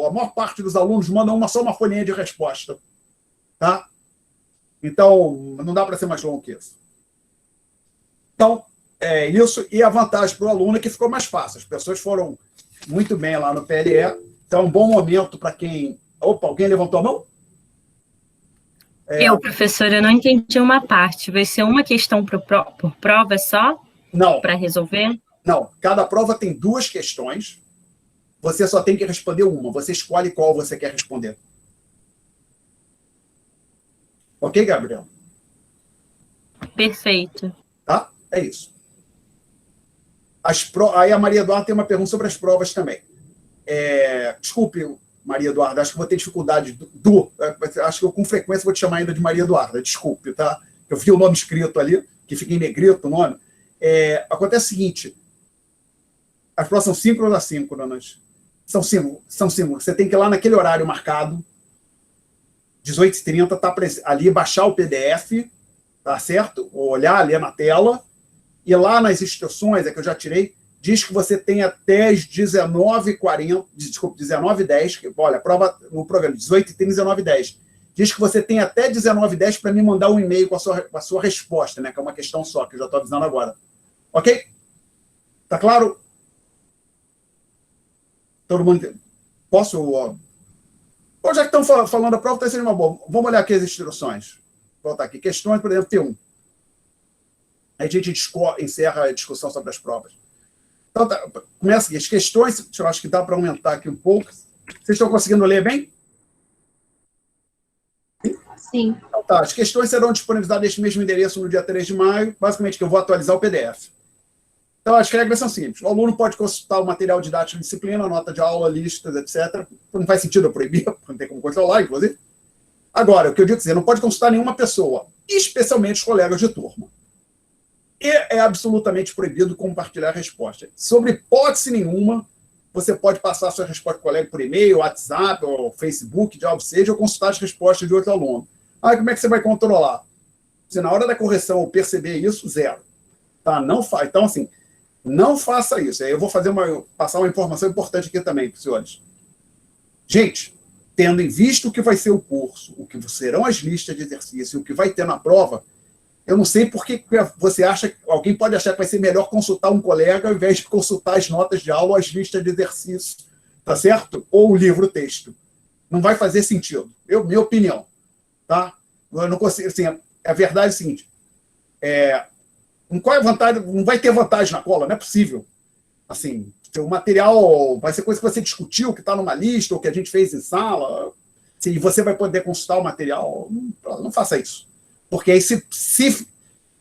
a maior parte dos alunos mandam só uma folhinha de resposta. Tá? Então, não dá para ser mais longo que isso. Então, é isso. E a vantagem para o aluno é que ficou mais fácil. As pessoas foram muito bem lá no PLE. Então, é um bom momento para quem... Opa, alguém levantou a mão? Professora, eu não entendi uma parte. Vai ser uma questão por prova só? Não. Para resolver? Não. Cada prova tem 2 questões. Você só tem que responder uma. Você escolhe qual você quer responder. Ok, Gabriel? Perfeito. Tá? É isso. Aí a Maria Eduarda tem uma pergunta sobre as provas também. Desculpe, Maria Eduarda. Acho que vou ter dificuldade acho que eu com frequência vou te chamar ainda de Maria Eduarda, desculpe, tá? Eu vi o nome escrito ali, que fica em negrito o nome. Acontece o seguinte, as provas são síncronas ou assíncronas? São síncronas. Você tem que ir lá naquele horário marcado, 18h30, tá ali, baixar o PDF, tá certo? Ou olhar, ler na tela, e lá nas instruções, que eu já tirei, diz que você tem até as 19h40, desculpa, 19h10, olha, prova no programa, 18h30, 19h10. Diz que você tem até 19h10 para me mandar um e-mail com a sua resposta, né? Que é uma questão só, que eu já estou avisando agora. Ok? Tá claro? Todo mundo... Posso... Ou já que estão falando da prova, está sendo uma boa. Vamos olhar aqui as instruções. Vou voltar aqui. Questões, por exemplo, T1. Aí a gente encerra a discussão sobre as provas. Então, começa aqui. As questões, eu acho que dá para aumentar aqui um pouco. Vocês estão conseguindo ler bem? Sim. Então, tá. As questões serão disponibilizadas neste mesmo endereço no dia 3 de maio. Basicamente, que eu vou atualizar o PDF. Então, as regras são simples. O aluno pode consultar o material didático de disciplina, nota de aula, listas, etc. Não faz sentido eu proibir, não tem como controlar, inclusive. Agora, o que eu digo dizer, não pode consultar nenhuma pessoa, especialmente os colegas de turma. E é absolutamente proibido compartilhar a resposta. Sobre hipótese nenhuma, você pode passar a sua resposta para o colega por e-mail, WhatsApp, ou Facebook, de algo seja, ou consultar as respostas de outro aluno. Aí, como é que você vai controlar? Se na hora da correção eu perceber isso, zero. Tá? Não faz. Então, assim, não faça isso. Aí eu vou passar uma informação importante aqui também para os senhores. Gente, tendo em vista o que vai ser o curso, o que serão as listas de exercício, o que vai ter na prova, eu não sei por que você acha, alguém pode achar que vai ser melhor consultar um colega ao invés de consultar as notas de aula ou as listas de exercício, tá certo? Ou o livro-texto. Não vai fazer sentido. Minha opinião, tá? Eu não consigo, assim, a verdade é a seguinte, qual é a vantagem? Não vai ter vantagem na cola, não é possível. Assim, o material vai ser coisa que você discutiu, que está numa lista, ou que a gente fez em sala, e você vai poder consultar o material. Não faça isso. Porque aí, se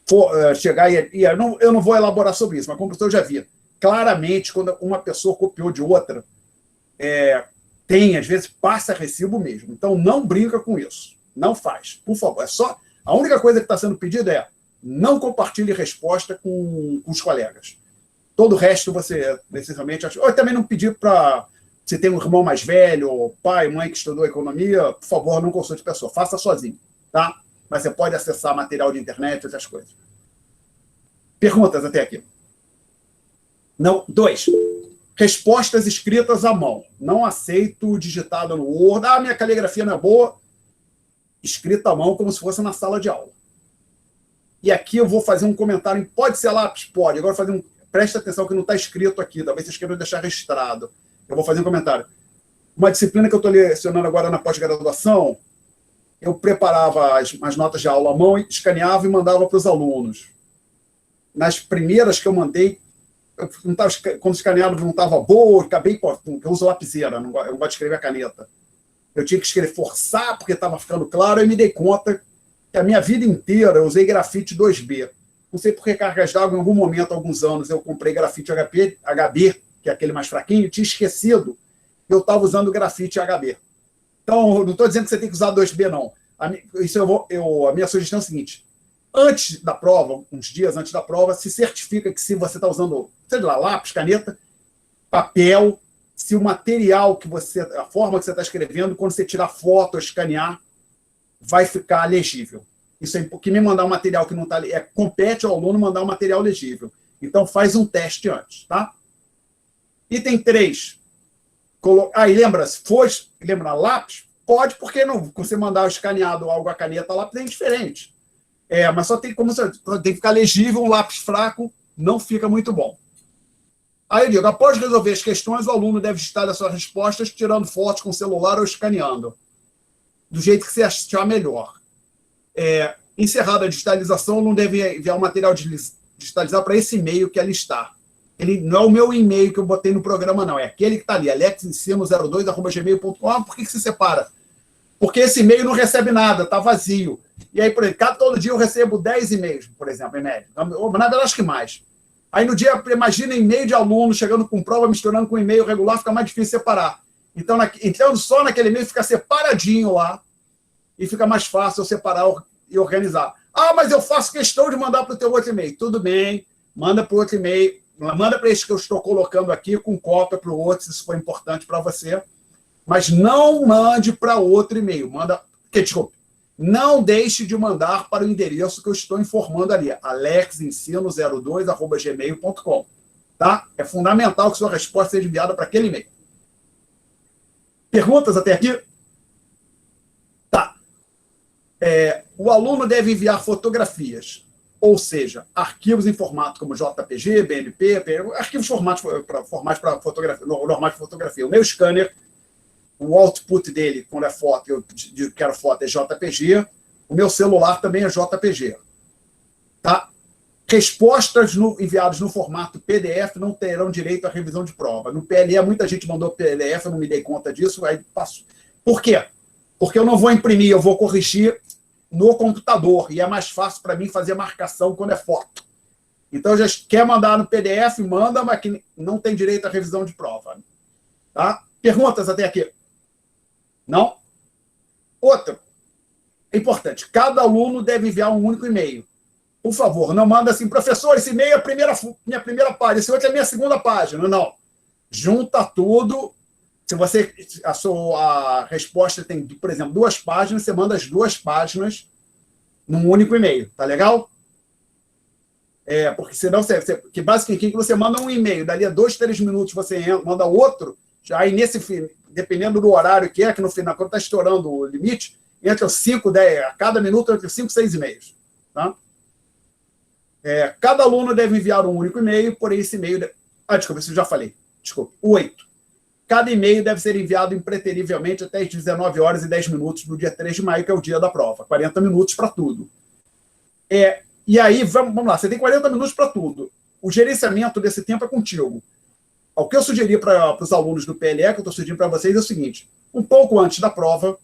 for chegar eu não vou elaborar sobre isso, mas como eu já vi, claramente, quando uma pessoa copiou de outra, às vezes, passa recibo mesmo. Então, não brinca com isso. Não faz, por favor. A única coisa que está sendo pedida é não compartilhe resposta com os colegas. Todo o resto você necessariamente... Ou também não pedir para... Se tem um irmão mais velho, ou pai, mãe que estudou economia, por favor, não consulte pessoa. Faça sozinho, tá? Mas você pode acessar material de internet, outras coisas. Perguntas até aqui. Não, 2. Respostas escritas à mão. Não aceito digitado no Word. Minha caligrafia não é boa. Escrita à mão como se fosse na sala de aula. E aqui eu vou fazer um comentário. Pode ser lápis? Pode. Agora presta atenção que não está escrito aqui. Talvez vocês queiram deixar registrado. Eu vou fazer um comentário. Uma disciplina que eu estou lecionando agora na pós-graduação, eu preparava as notas de aula à mão, escaneava e mandava para os alunos. Nas primeiras que eu mandei, quando escaneado não estava boa, eu uso lapiseira, eu não gosto de escrever a caneta. Eu tinha que escrever, forçar, porque estava ficando claro, e me dei conta que a minha vida inteira eu usei grafite 2B. Não sei por que cargas d'água, em algum momento, há alguns anos, eu comprei grafite HB, que é aquele mais fraquinho, tinha esquecido que eu estava usando grafite HB. Então, não estou dizendo que você tem que usar 2B, não. A minha sugestão é a seguinte: antes da prova, uns dias antes da prova, se certifica que se você está usando, sei lá, lápis, caneta, papel, se o material a forma que você está escrevendo, quando você tirar foto ou escanear, vai ficar legível. Isso é porque me mandar um material que não está... compete ao aluno mandar um material legível. Então, faz um teste antes, tá? Item 3. Lembra lápis? Pode, porque não, você mandar escaneado algo a caneta, lápis é indiferente. Mas só tem que ficar legível, um lápis fraco não fica muito bom. Aí eu digo, após resolver as questões, o aluno deve digitar as suas respostas tirando fotos com o celular ou escaneando, do jeito que você achar melhor. Encerrada a digitalização, o aluno deve enviar o material digitalizado para esse e-mail que é listar. Ele não é o meu e-mail que eu botei no programa, não. É aquele que está ali, alexensino02@gmail.com. Por que se separa? Porque esse e-mail não recebe nada, está vazio. E aí, por exemplo, todo dia eu recebo 10 e-mails, por exemplo, em média. Na verdade, acho que mais. Aí no dia, imagina e-mail de aluno chegando com prova, misturando com e-mail regular, fica mais difícil separar. Então, entrando só naquele e-mail, fica separadinho lá e fica mais fácil eu separar e organizar. Ah, mas eu faço questão de mandar para o teu outro e-mail. Tudo bem, manda para o outro e-mail, manda para esse que eu estou colocando aqui com cópia para o outro, se isso for importante para você. Mas não mande para outro e-mail. Desculpe, não deixe de mandar para o endereço que eu estou informando ali, alexensino02@gmail.com. Tá? É fundamental que sua resposta seja enviada para aquele e-mail. Perguntas até aqui? Tá. O aluno deve enviar fotografias, ou seja, arquivos em formato como JPG, BMP, arquivos formais para fotografia, normais de fotografia. O meu scanner, o output dele, quando é foto, eu quero foto, é JPG. O meu celular também é JPG. Tá? Respostas enviadas no formato PDF não terão direito à revisão de prova. No PLE, muita gente mandou PDF, eu não me dei conta disso, aí passo. Por quê? Porque eu não vou imprimir, eu vou corrigir no computador, e é mais fácil para mim fazer marcação quando é foto. Então, já quer mandar no PDF, manda, mas que não tem direito à revisão de prova. Tá? Perguntas até aqui? Não? Outra. É importante. Cada aluno deve enviar um único e-mail. Por favor, não manda assim, professor, esse e-mail é minha primeira página, esse outro é minha segunda página. Não. Junta tudo. Se a sua resposta tem, por exemplo, 2 páginas, você manda as 2 páginas num único e-mail. Tá legal? Porque senão que basicamente você manda um e-mail, dali a 2, 3 minutos você manda outro, já aí dependendo do horário que no final, quando está estourando o limite, entre os 5, 10, a cada minuto entre 5 e 6 e-mails. Tá? Cada aluno deve enviar um único e-mail, porém esse e-mail... desculpa, isso eu já falei. Desculpa. 8. Cada e-mail deve ser enviado impreterivelmente até as 19 horas e 10 minutos do dia 3 de maio, que é o dia da prova. 40 minutos para tudo. E aí, vamos lá, você tem 40 minutos para tudo. O gerenciamento desse tempo é contigo. O que eu sugeri para os alunos do PLE, que eu estou sugerindo para vocês, é o seguinte: um pouco antes da prova,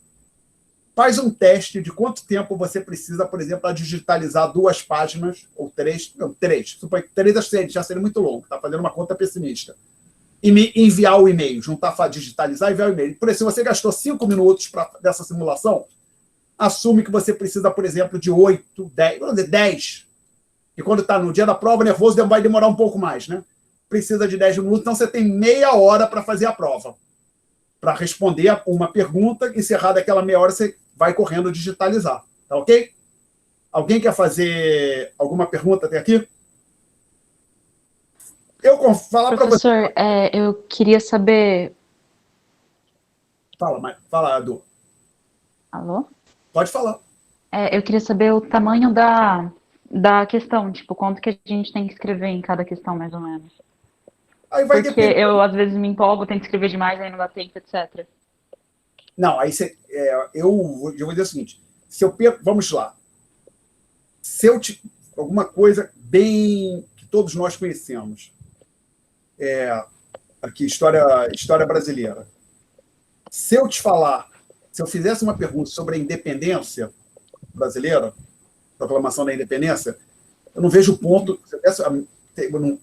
faz um teste de quanto tempo você precisa, por exemplo, para digitalizar 2 páginas, ou 3, não, 3. Suponho que 3 já seria muito longo, está fazendo uma conta pessimista. E me enviar o e-mail, digitalizar e enviar o e-mail. Por exemplo, se você gastou 5 minutos dessa simulação, assume que você precisa, por exemplo, de 8, 10, vamos dizer 10. E quando está no dia da prova, nervoso, vai demorar um pouco mais, né? Precisa de 10 minutos, então você tem meia hora para fazer a prova. Para responder uma pergunta, encerrada aquela meia hora, você vai correndo digitalizar. Tá ok? Alguém quer fazer alguma pergunta até aqui? Eu vou falar para você. Professor, eu queria saber... Fala, Edu. Alô? Pode falar. Eu queria saber o tamanho da questão, tipo, quanto que a gente tem que escrever em cada questão, mais ou menos. Aí vai Porque depender. eu, às vezes, me empolgo, tento escrever demais, aí não dá tempo, etc. Não, aí eu vou dizer o seguinte, vamos lá. Alguma coisa bem que todos nós conhecemos, aqui, história brasileira. Se eu fizesse uma pergunta sobre a independência brasileira, proclamação da independência, eu não vejo ponto.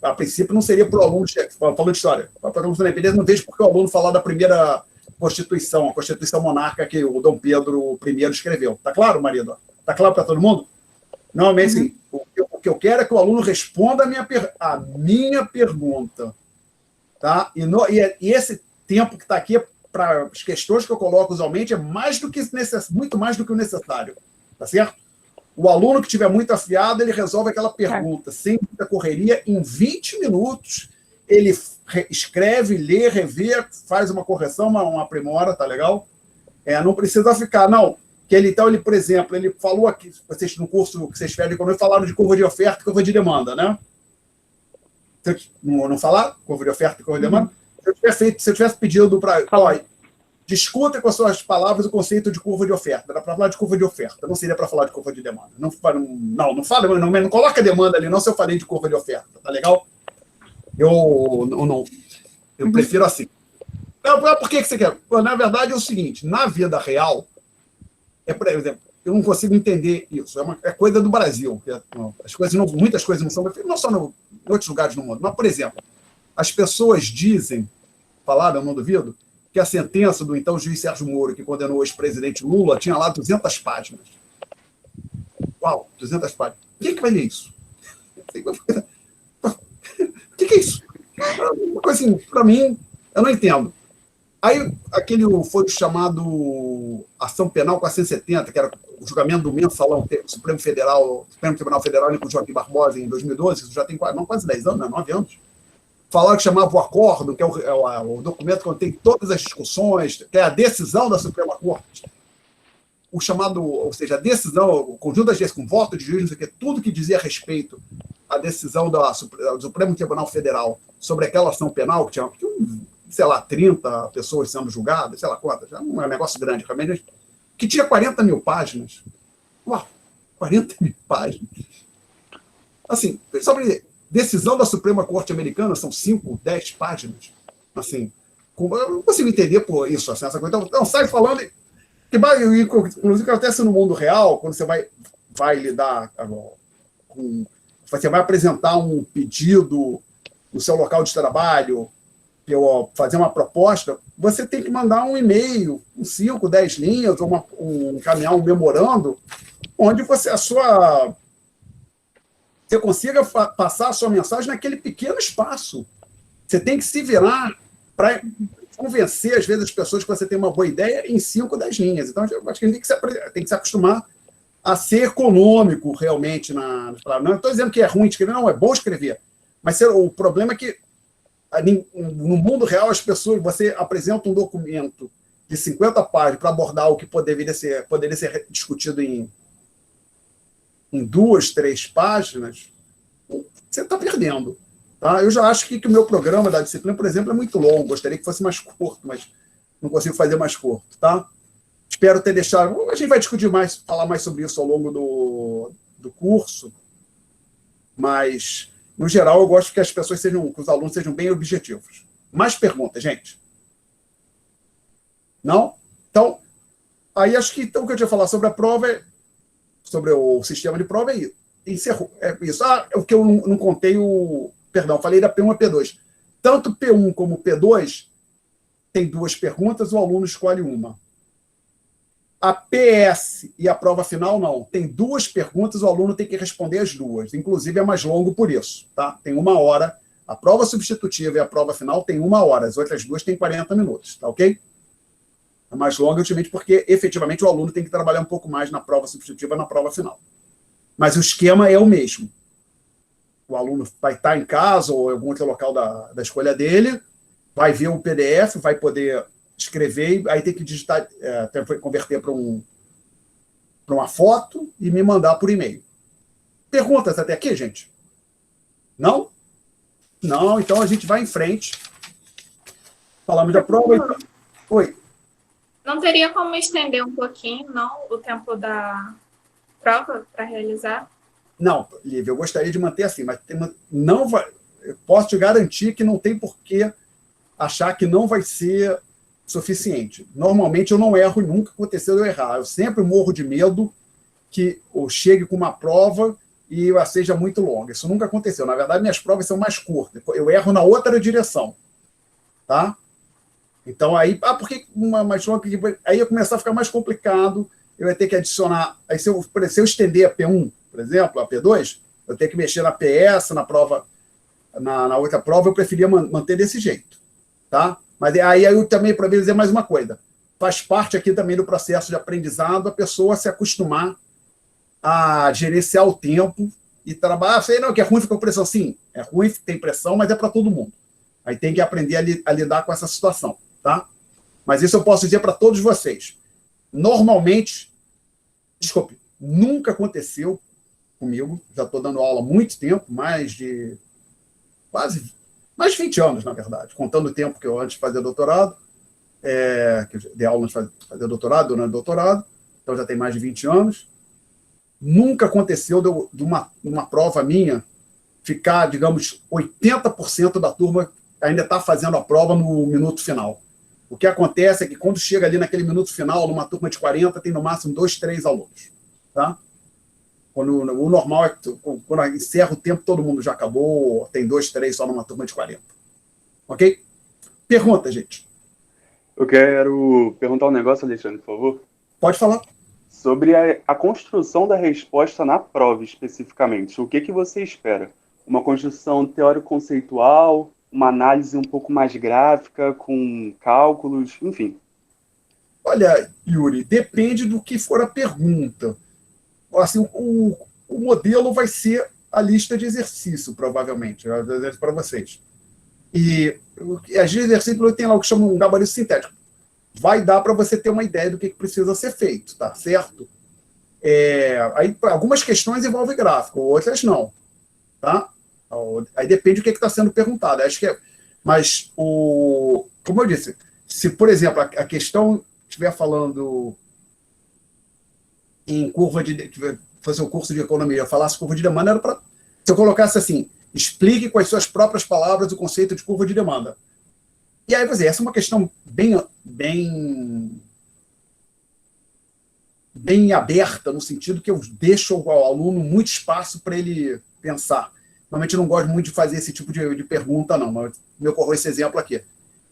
A princípio, não seria para o aluno, falando de história, a proclamação da independência, não vejo porque o aluno falar da primeira Constituição, a Constituição monarca que o Dom Pedro I escreveu. Está claro, marido? Está claro para todo mundo? Normalmente, sim. O que eu quero é que o aluno responda a minha pergunta. Tá? E esse tempo que está aqui para as questões que eu coloco usualmente é muito mais do que o necessário. Tá certo? O aluno que tiver muito afiado, ele resolve aquela pergunta sem muita correria, em 20 minutos, ele escreve, lê, revê, faz uma correção, uma aprimora, tá legal? Não precisa ficar, não. Ele, por exemplo, ele falou aqui, vocês no curso que vocês fazem, quando falaram de curva de oferta e curva de demanda, né? Não falar? Curva de oferta e curva de demanda? Se eu tivesse pedido para... Discuta com as suas palavras o conceito de curva de oferta. Era para falar de curva de oferta, não seria para falar de curva de demanda. Não coloca demanda ali, não, se eu falei de curva de oferta, tá legal? Eu prefiro assim. Por que você quer? Na verdade, é o seguinte, na vida real, por exemplo, eu não consigo entender isso. É coisa do Brasil. Muitas coisas não só em outros lugares do mundo, mas, por exemplo, as pessoas dizem, falaram, eu não duvido, que a sentença do então juiz Sérgio Moro, que condenou o ex-presidente Lula, tinha lá 200 páginas. Uau, 200 páginas. Quem é que vai ler isso? O que é isso? Uma coisa assim, para mim, eu não entendo. Aí, aquele foi chamado Ação Penal 470, que era o julgamento do mensalão Supremo Tribunal Federal com Joaquim Barbosa em 2012, isso já tem quase 10 anos, né? 9 anos. Falaram que chamava o acordo, que é o documento que contém todas as discussões, que é a decisão da Suprema Corte. O chamado, ou seja, a decisão, o conjunto das decisões, com voto de juiz, não sei o quê, tudo que dizia a respeito à decisão do Supremo Tribunal Federal sobre aquela ação penal, que tinha, sei lá, 30 pessoas sendo julgadas, sei lá quantas, já não é um negócio grande, realmente, que tinha 40 mil páginas. Uau, 40 mil páginas. Assim, sobre decisão da Suprema Corte Americana, são 5, 10 páginas. Assim, eu não consigo entender por isso, assim, essa coisa. Então, sai falando. Inclusive, acontece no mundo real, quando você vai lidar com. Você vai apresentar um pedido no seu local de trabalho, fazer uma proposta, você tem que mandar um e-mail, 5, 10 linhas, ou encaminhar um memorando, onde você consiga passar a sua mensagem naquele pequeno espaço. Você tem que se virar para convencer, às vezes, as pessoas que você tem uma boa ideia em 5, 10 linhas. Então, eu acho que a gente tem que se acostumar a ser econômico, realmente. Não estou dizendo que é ruim escrever, não, é bom escrever. Mas o problema é que, no mundo real, as pessoas, você apresenta um documento de 50 páginas para abordar o que poderia ser discutido em 2, 3 páginas, você está perdendo. Tá? Eu já acho que o meu programa da disciplina, por exemplo, é muito longo. Gostaria que fosse mais curto, mas não consigo fazer mais curto. Tá? Espero ter deixado... A gente vai discutir mais, falar mais sobre isso ao longo do curso, mas, no geral, eu gosto que as pessoas que os alunos sejam bem objetivos. Mais perguntas, gente? Não? Então, aí acho que então, o que eu tinha falar sobre a prova sobre o sistema de prova é isso. O que eu não contei Perdão, falei da P1 e P2. Tanto P1 como P2 tem 2 perguntas, o aluno escolhe uma. A PS e a prova final, não. Tem 2 perguntas, o aluno tem que responder as 2. Inclusive, é mais longo por isso. Tá? Tem 1 hora. A prova substitutiva e a prova final tem 1 hora. As outras 2 têm 40 minutos. Tá ok? É mais longa, ultimamente, porque, efetivamente, o aluno tem que trabalhar um pouco mais na prova substitutiva e na prova final. Mas o esquema é o mesmo. O aluno vai estar em casa ou em algum outro local da escolha dele, vai ver um PDF, vai poder escrever, aí tem que digitar, converter para uma foto e me mandar por e-mail. Perguntas até aqui, gente? Não? Não, então a gente vai em frente. Falamos da prova. Então... Oi. Não teria como estender um pouquinho, não, o tempo da prova para realizar? Não, Lívia, eu gostaria de manter assim, mas não vai, eu posso te garantir que não tem por que achar que não vai ser suficiente. Normalmente eu não erro, nunca aconteceu de eu errar. Eu sempre morro de medo que eu chegue com uma prova e ela seja muito longa. Isso nunca aconteceu. Na verdade, minhas provas são mais curtas. Eu erro na outra direção. Tá? Então, aí... por que uma mais longa? Aí ia começar a ficar mais complicado. Eu ia ter que adicionar... Aí, se eu estender a P1, por exemplo, a P2, eu tenho que mexer na PS, na prova... Na outra prova, eu preferia manter desse jeito. Tá? Mas aí eu também, para dizer mais uma coisa, faz parte aqui também do processo de aprendizado a pessoa se acostumar a gerenciar o tempo e trabalhar. Sei não, que é ruim ficar com pressão. Sim, é ruim, tem pressão, mas é para todo mundo. Aí tem que aprender a lidar com essa situação. Tá? Mas isso eu posso dizer para todos vocês. Normalmente, desculpe, nunca aconteceu comigo, já estou dando aula há muito tempo, mais de 20 anos, na verdade, contando o tempo que eu antes de fazer doutorado, que eu dei aula antes de fazer doutorado, durante doutorado, então já tem mais de 20 anos. Nunca aconteceu de uma prova minha ficar, digamos, 80% da turma ainda está fazendo a prova no minuto final. O que acontece é que quando chega ali naquele minuto final, numa turma de 40, tem no máximo 2, 3 alunos. Tá? Quando o normal é que quando encerra o tempo, todo mundo já acabou, tem 2, 3 só numa turma de 40. Ok? Pergunta, gente. Eu quero perguntar um negócio, Alexandre, por favor. Pode falar. Sobre a construção da resposta na prova, especificamente. O que você espera? Uma construção teórico-conceitual, uma análise um pouco mais gráfica, com cálculos, enfim. Olha, Yuri, depende do que for a pergunta. Assim, o modelo vai ser a lista de exercício, provavelmente, para vocês. E as de exercício tem lá o que chama um gabarito sintético. Vai dar para você ter uma ideia do que precisa ser feito, tá certo? Aí, algumas questões envolvem gráfico, outras não. Tá? Aí depende do que está sendo perguntado. Acho que mas, como eu disse, se, por exemplo, a questão estiver falando em curva de fazer o curso de economia, eu falasse curva de demanda, era para, se eu colocasse assim, explique com as suas próprias palavras o conceito de curva de demanda. E aí, essa é uma questão bem aberta, no sentido que eu deixo ao aluno muito espaço para ele pensar. Normalmente eu não gosto muito de fazer esse tipo de pergunta, não, mas me ocorreu esse exemplo aqui.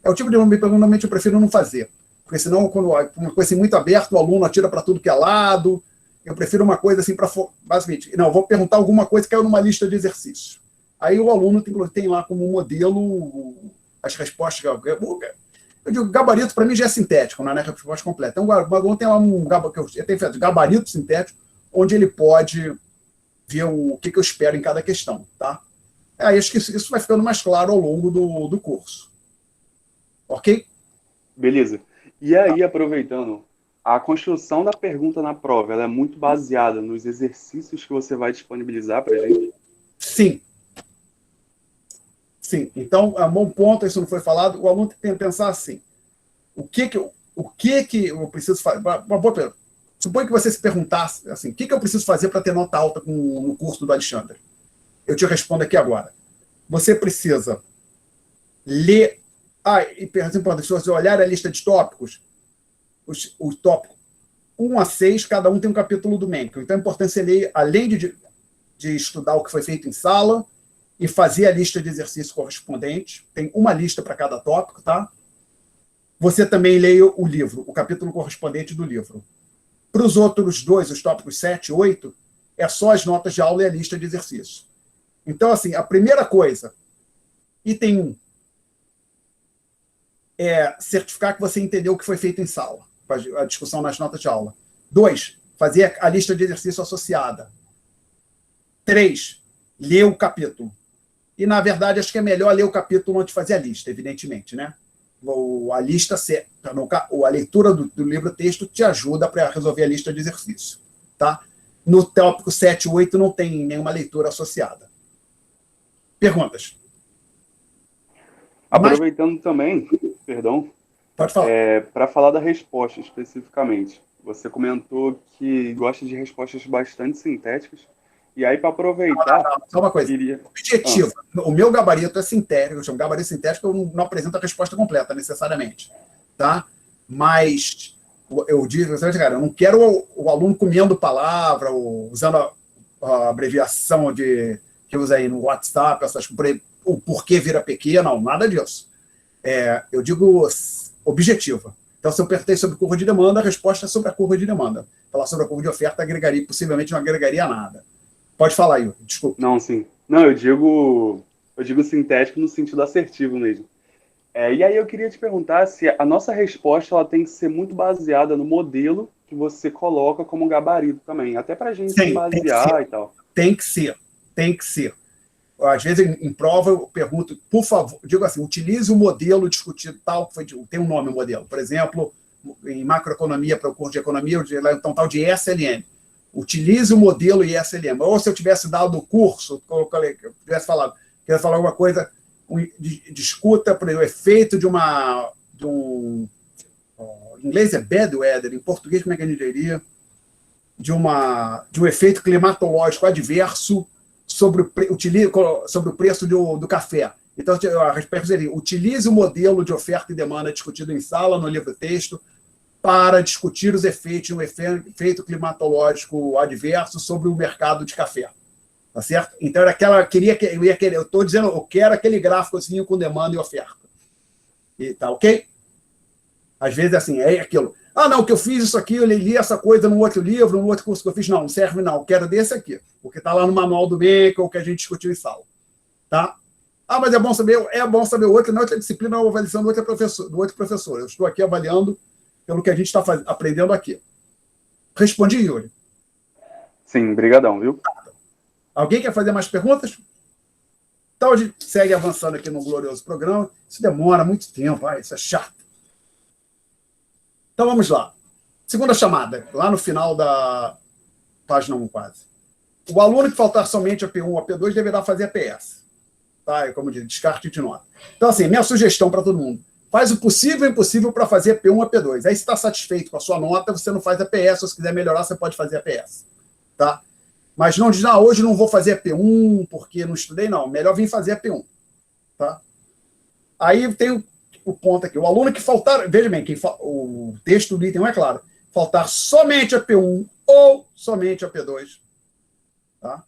É o tipo de pergunta que normalmente eu prefiro não fazer, porque senão, quando uma coisa assim, muito aberta, o aluno atira para tudo que é lado. Eu prefiro uma coisa assim para, basicamente, não, eu vou perguntar alguma coisa que caiu numa lista de exercícios. Aí o aluno tem lá como modelo as respostas. Eu digo, gabarito para mim já é sintético, não é a resposta completa. Então, o aluno tem lá um gabarito sintético, onde ele pode ver o que eu espero em cada questão. Tá? Aí acho que isso vai ficando mais claro ao longo do curso. Ok? Beleza. E aí, aproveitando, a construção da pergunta na prova, ela é muito baseada nos exercícios que você vai disponibilizar para a gente? Sim. Sim. Então, é um bom ponto, isso não foi falado, o aluno tem que pensar assim, o que eu preciso fazer? Uma boa pergunta. Suponha que você se perguntasse assim, o que eu preciso fazer para ter nota alta no curso do Alexandre? Eu te respondo aqui agora. Você precisa ler... e, por exemplo, se você olhar a lista de tópicos, os tópicos 1 a 6, cada um tem um capítulo do Mencken. Então é importante você ler, além de estudar o que foi feito em sala e fazer a lista de exercícios correspondente. Tem uma lista para cada tópico, tá? Você também leia o livro, o capítulo correspondente do livro. Para os outros dois, os tópicos 7 e 8, é só as notas de aula e a lista de exercícios. Então, assim, a primeira coisa, item 1, é certificar que você entendeu o que foi feito em sala, a discussão nas notas de aula. 2, fazer a lista de exercício associada. 3, ler o capítulo. E, na verdade, acho que é melhor ler o capítulo antes de fazer a lista, evidentemente, né? A lista, a leitura do livro-texto te ajuda para resolver a lista de exercício. Tá? No tópico 7 e 8 não tem nenhuma leitura associada. Perguntas? Aproveitando também, perdão, Pode falar. para falar da resposta especificamente. Você comentou que gosta de respostas bastante sintéticas. E aí, para aproveitar... Só uma coisa. Objetivo. O meu gabarito é sintético. Eu chamo gabarito sintético, eu não apresento a resposta completa, necessariamente. Tá? Mas eu digo, cara, eu não quero o aluno comendo palavra, ou usando a abreviação que usa aí no WhatsApp, o porquê vira pequeno, não, nada disso. Eu digo objetiva. Então, se eu perguntei sobre curva de demanda, a resposta é sobre a curva de demanda. Falar sobre a curva de oferta possivelmente não agregaria nada. Pode falar, Yuri, desculpa. Não, sim. Não, eu digo sintético no sentido assertivo mesmo. E aí eu queria te perguntar se a nossa resposta ela tem que ser muito baseada no modelo que você coloca como gabarito também, até para a gente se basear e tal. Tem que ser. Às vezes, em prova, eu pergunto, por favor, digo assim, utilize o modelo discutido tal, tem um nome o modelo. Por exemplo, em macroeconomia, para o curso de economia, então tal de SLM. Utilize o modelo ISLM. Ou se eu tivesse dado o curso, eu tivesse falado, queria falar alguma coisa, discuta por exemplo, o efeito de em inglês é bad weather, em português como é que a gente diria? De um efeito climatológico adverso sobre o preço do café. Então, a resposta seria, utilize o modelo de oferta e demanda discutido em sala, no livro-texto, para discutir os efeitos de um efeito climatológico adverso sobre o mercado de café. Tá certo? Então, eu estou dizendo, eu quero aquele gráficozinho com demanda e oferta. Tá ok? Às vezes, assim, é aquilo. Ah, não, que eu fiz isso aqui, eu li essa coisa num outro livro, num outro curso que eu fiz. Não, não serve, não. Eu quero desse aqui, porque está lá no manual do MEC, ou que a gente discutiu em sala. Tá? Ah, mas é bom saber o outro, na outra disciplina, ou avaliação do outro professor. Eu estou aqui avaliando pelo que a gente está aprendendo aqui. Respondi, Yuri? Sim, brigadão, viu? Alguém quer fazer mais perguntas? Então, a gente segue avançando aqui no glorioso programa. Isso demora muito tempo, isso é chato. Então, vamos lá. Segunda chamada, lá no final da página 1, quase. O aluno que faltar somente a P1 ou a P2 deverá fazer a PS. Tá? Como diz, descarte de nota. Então, assim, minha sugestão para todo mundo. Faz o possível e o impossível para fazer a P1 ou a P2. Aí, se está satisfeito com a sua nota, você não faz a PS. Ou se quiser melhorar, você pode fazer a PS. Tá? Mas não diz, hoje não vou fazer a P1 porque não estudei, não. Melhor vir fazer a P1. Tá? Aí tem o ponto aqui. O aluno que faltar... Veja bem, o texto do item não é claro. Faltar somente a P1 ou somente a P2. Tá?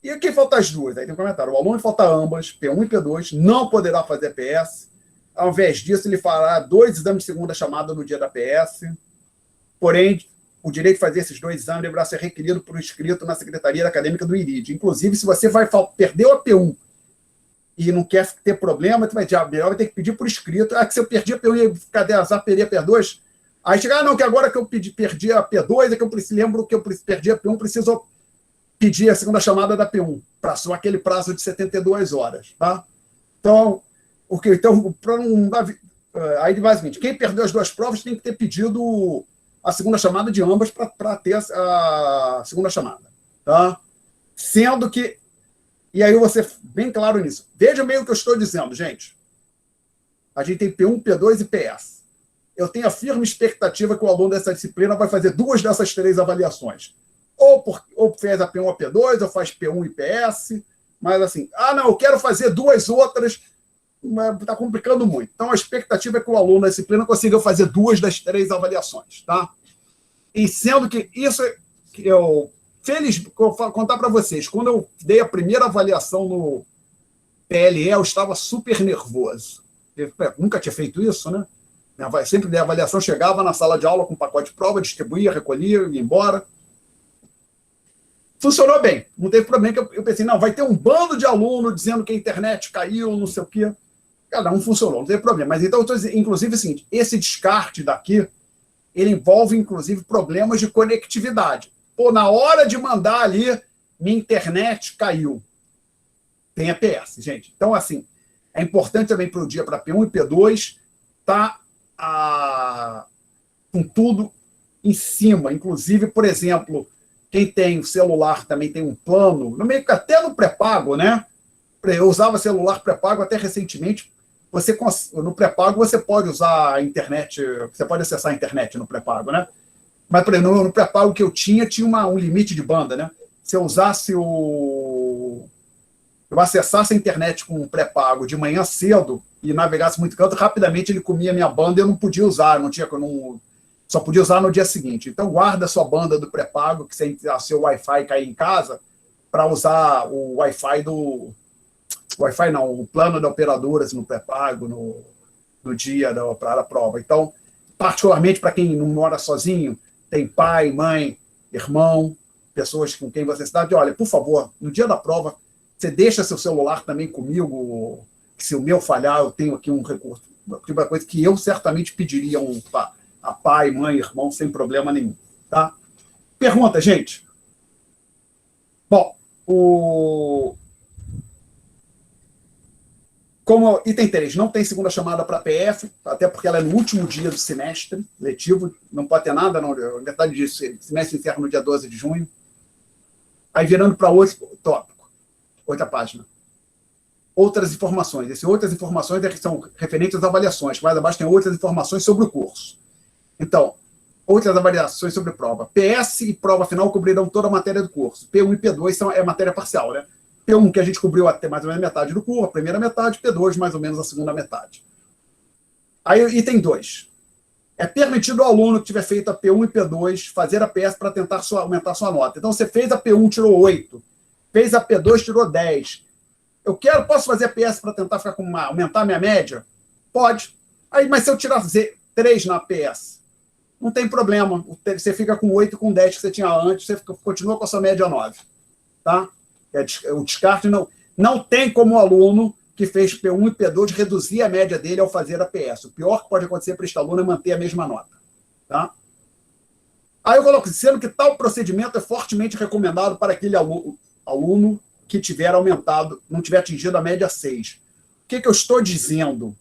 E quem faltar as duas? Aí tem um comentário. O aluno que faltar ambas, P1 e P2, não poderá fazer a PS. Ao invés disso, ele fará 2 exames de segunda chamada no dia da PS. Porém, o direito de fazer esses 2 exames deverá ser requerido por escrito na Secretaria Acadêmica do IRID. Inclusive, se você perdeu a P1 e não quer ter problema, você vai ter que pedir por escrito. Que se eu perdi a P1 e cadê azar, perdi a P2? Aí chega, não, que agora que eu perdi a P2, é que eu lembro que eu perdi a P1, preciso pedir a segunda chamada da P1, para só aquele prazo de 72 horas. Tá? Então, para não dar... Aí, basicamente, quem perdeu as 2 provas tem que ter pedido a segunda chamada de ambas para ter a segunda chamada. Tá? Sendo que... E aí você, bem claro nisso. Veja bem o que eu estou dizendo, gente. A gente tem P1, P2 e PS. Eu tenho a firme expectativa que o aluno dessa disciplina vai fazer 2 dessas 3 avaliações. Ou fez a P1 ou a P2, ou faz P1 e PS. Mas assim, não, eu quero fazer 2 outras... Está complicando muito. Então, a expectativa é que o aluno da disciplina consiga fazer 2 das 3 avaliações. Tá? E sendo que isso eu vou contar para vocês, quando eu dei a primeira avaliação no PLE, eu estava super nervoso. Eu nunca tinha feito isso, né? Sempre dei a avaliação, chegava na sala de aula com um pacote de prova, distribuía, recolhia, ia embora. Funcionou bem, não teve problema. Eu pensei, não, vai ter um bando de aluno dizendo que a internet caiu, não sei o quê. Cada um funcionou, não teve problema. Mas então, inclusive, assim, esse descarte daqui, ele envolve, inclusive, problemas de conectividade. Na hora de mandar ali, minha internet caiu. Tem EPS, gente. Então, assim, é importante também para o dia, para P1 e P2, tá com tudo em cima. Inclusive, por exemplo, quem tem o celular também tem um plano, no meio, até no pré-pago, né? Eu usava celular pré-pago até recentemente. No pré-pago você pode usar a internet, você pode acessar a internet no pré-pago, né? Mas, por exemplo, no pré-pago que eu tinha um limite de banda, né? Se eu usasse eu acessasse a internet com um pré-pago de manhã cedo e navegasse muito canto, rapidamente ele comia a minha banda e eu não podia usar, só podia usar no dia seguinte. Então, guarda a sua banda do pré-pago, que se seu Wi-Fi cair em casa, para usar o Wi-Fi o plano da operadora no pré-pago no dia da prova. Então, particularmente para quem não mora sozinho, tem pai, mãe, irmão, pessoas com quem você está, olha, por favor, no dia da prova, você deixa seu celular também comigo, que se o meu falhar, eu tenho aqui um recurso. Tipo uma coisa que eu certamente pediria a pai, mãe, irmão, sem problema nenhum. Tá? Pergunta, gente. Bom, como item 3, não tem segunda chamada para PF, até porque ela é no último dia do semestre letivo, não pode ter nada, não, a metade do semestre encerra no dia 12 de junho. Aí virando para outro tópico, outra página. Outras informações. Essas outras informações são referentes às avaliações, mais abaixo tem outras informações sobre o curso. Então, outras avaliações sobre prova. PS e prova final cobrirão toda a matéria do curso. P1 e P2 é matéria parcial, né? P1 que a gente cobriu até mais ou menos a metade do curso, a primeira metade, P2 mais ou menos a segunda metade. Aí, item 2. É permitido ao aluno que tiver feito a P1 e P2 fazer a PS para tentar aumentar sua nota. Então, você fez a P1, tirou 8. Fez a P2, tirou 10. Posso fazer a PS para tentar aumentar a minha média? Pode. Aí, mas se eu tirar 3 na PS. Não tem problema. Você fica com 8, com 10 que você tinha antes, você continua com a sua média 9. Tá? O descarte não tem como o aluno que fez P1 e P2 reduzir a média dele ao fazer a PS. O pior que pode acontecer para este aluno é manter a mesma nota. Tá? Aí eu coloco, sendo que tal procedimento é fortemente recomendado para aquele aluno que tiver aumentado, não tiver atingido a média 6. O que eu estou dizendo?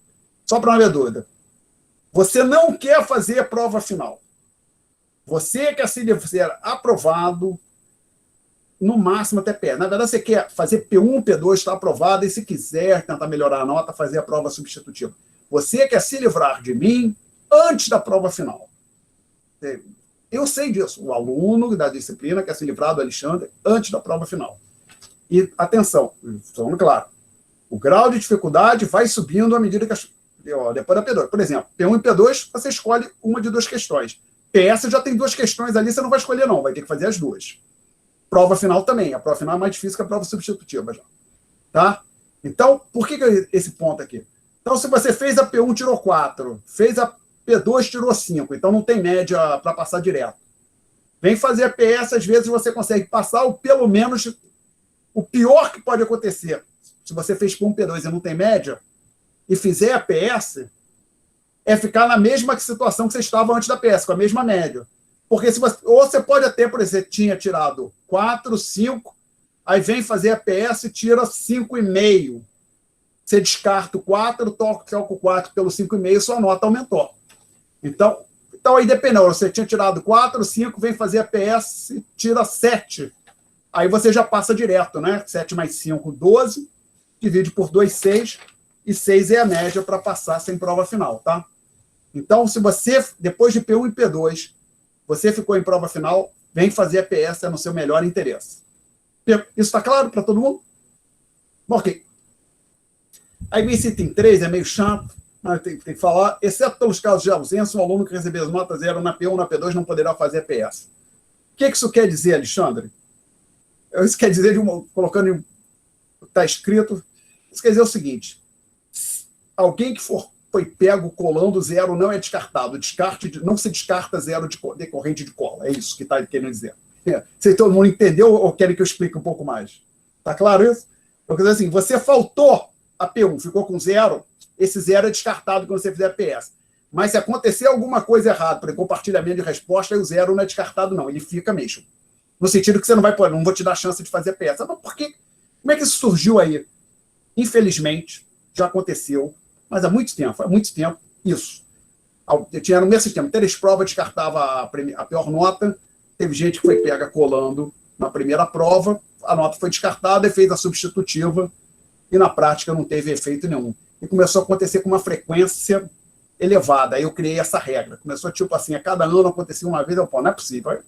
Só para não haver dúvida. Você não quer fazer a prova final. Você quer ser aprovado no máximo até P. Na verdade, você quer fazer P1, P2, está aprovado, e se quiser tentar melhorar a nota, fazer a prova substitutiva. Você quer se livrar de mim antes da prova final. Eu sei disso. O aluno da disciplina quer se livrar do Alexandre antes da prova final. E, atenção, falando claro, o grau de dificuldade vai subindo à medida que depois da P2. Por exemplo, P1 e P2, você escolhe uma de 2 questões. PS já tem 2 questões ali, você não vai escolher não, vai ter que fazer as 2. Prova final também. A prova final é mais difícil que a prova substitutiva já. Tá? Então, por que esse ponto aqui? Então, se você fez a P1, tirou 4. Fez a P2, tirou 5. Então, não tem média para passar direto. Vem fazer a PS, às vezes você consegue passar, ou pelo menos, o pior que pode acontecer, se você fez P1, P2 e não tem média, e fizer a PS, é ficar na mesma situação que você estava antes da PS, com a mesma média. Porque ou você pode até, por exemplo, tinha tirado 4, 5, aí vem fazer a PS e tira 5,5. Você descarta o 4, troca o 4 pelo 5,5, sua nota aumentou. Então aí dependeu, você tinha tirado 4, 5, vem fazer a PS e tira 7. Aí você já passa direto, né? 7 mais 5, 12, divide por 2, 6, e 6 é a média para passar sem prova final, tá? Então, se você, depois de P1 e P2, você ficou em prova final, vem fazer a PS, é no seu melhor interesse. Isso está claro para todo mundo? Ok. Aí vem esse item 3, é meio chato, mas tem que falar, exceto pelos casos de ausência, um aluno que receber nota 0 na P1 ou na P2 não poderá fazer a PS. O que isso quer dizer, Alexandre? Isso quer dizer, colocando, está escrito, isso quer dizer o seguinte, alguém que foi pego colando 0 não é descartado. Não se descarta 0 decorrente de cola. É isso que está querendo dizer. Se todo mundo entendeu ou querem que eu explique um pouco mais? Está claro isso? Eu quero dizer assim, você faltou a P1, ficou com 0, esse 0 é descartado quando você fizer a PS. Mas se acontecer alguma coisa errada, por compartilhamento de resposta, aí o 0 não é descartado, não. Ele fica mesmo. No sentido que você não vou te dar chance de fazer a PS. Mas por quê? Como é que isso surgiu aí? Infelizmente, já aconteceu, mas há muito tempo, isso. Tinha no mesmo sistema, 3 provas, descartava a pior nota, teve gente que foi pega colando na primeira prova, a nota foi descartada e fez a substitutiva, e na prática não teve efeito nenhum. E começou a acontecer com uma frequência elevada. Aí eu criei essa regra. Começou tipo assim, a cada ano acontecia uma vez, não é possível. Aí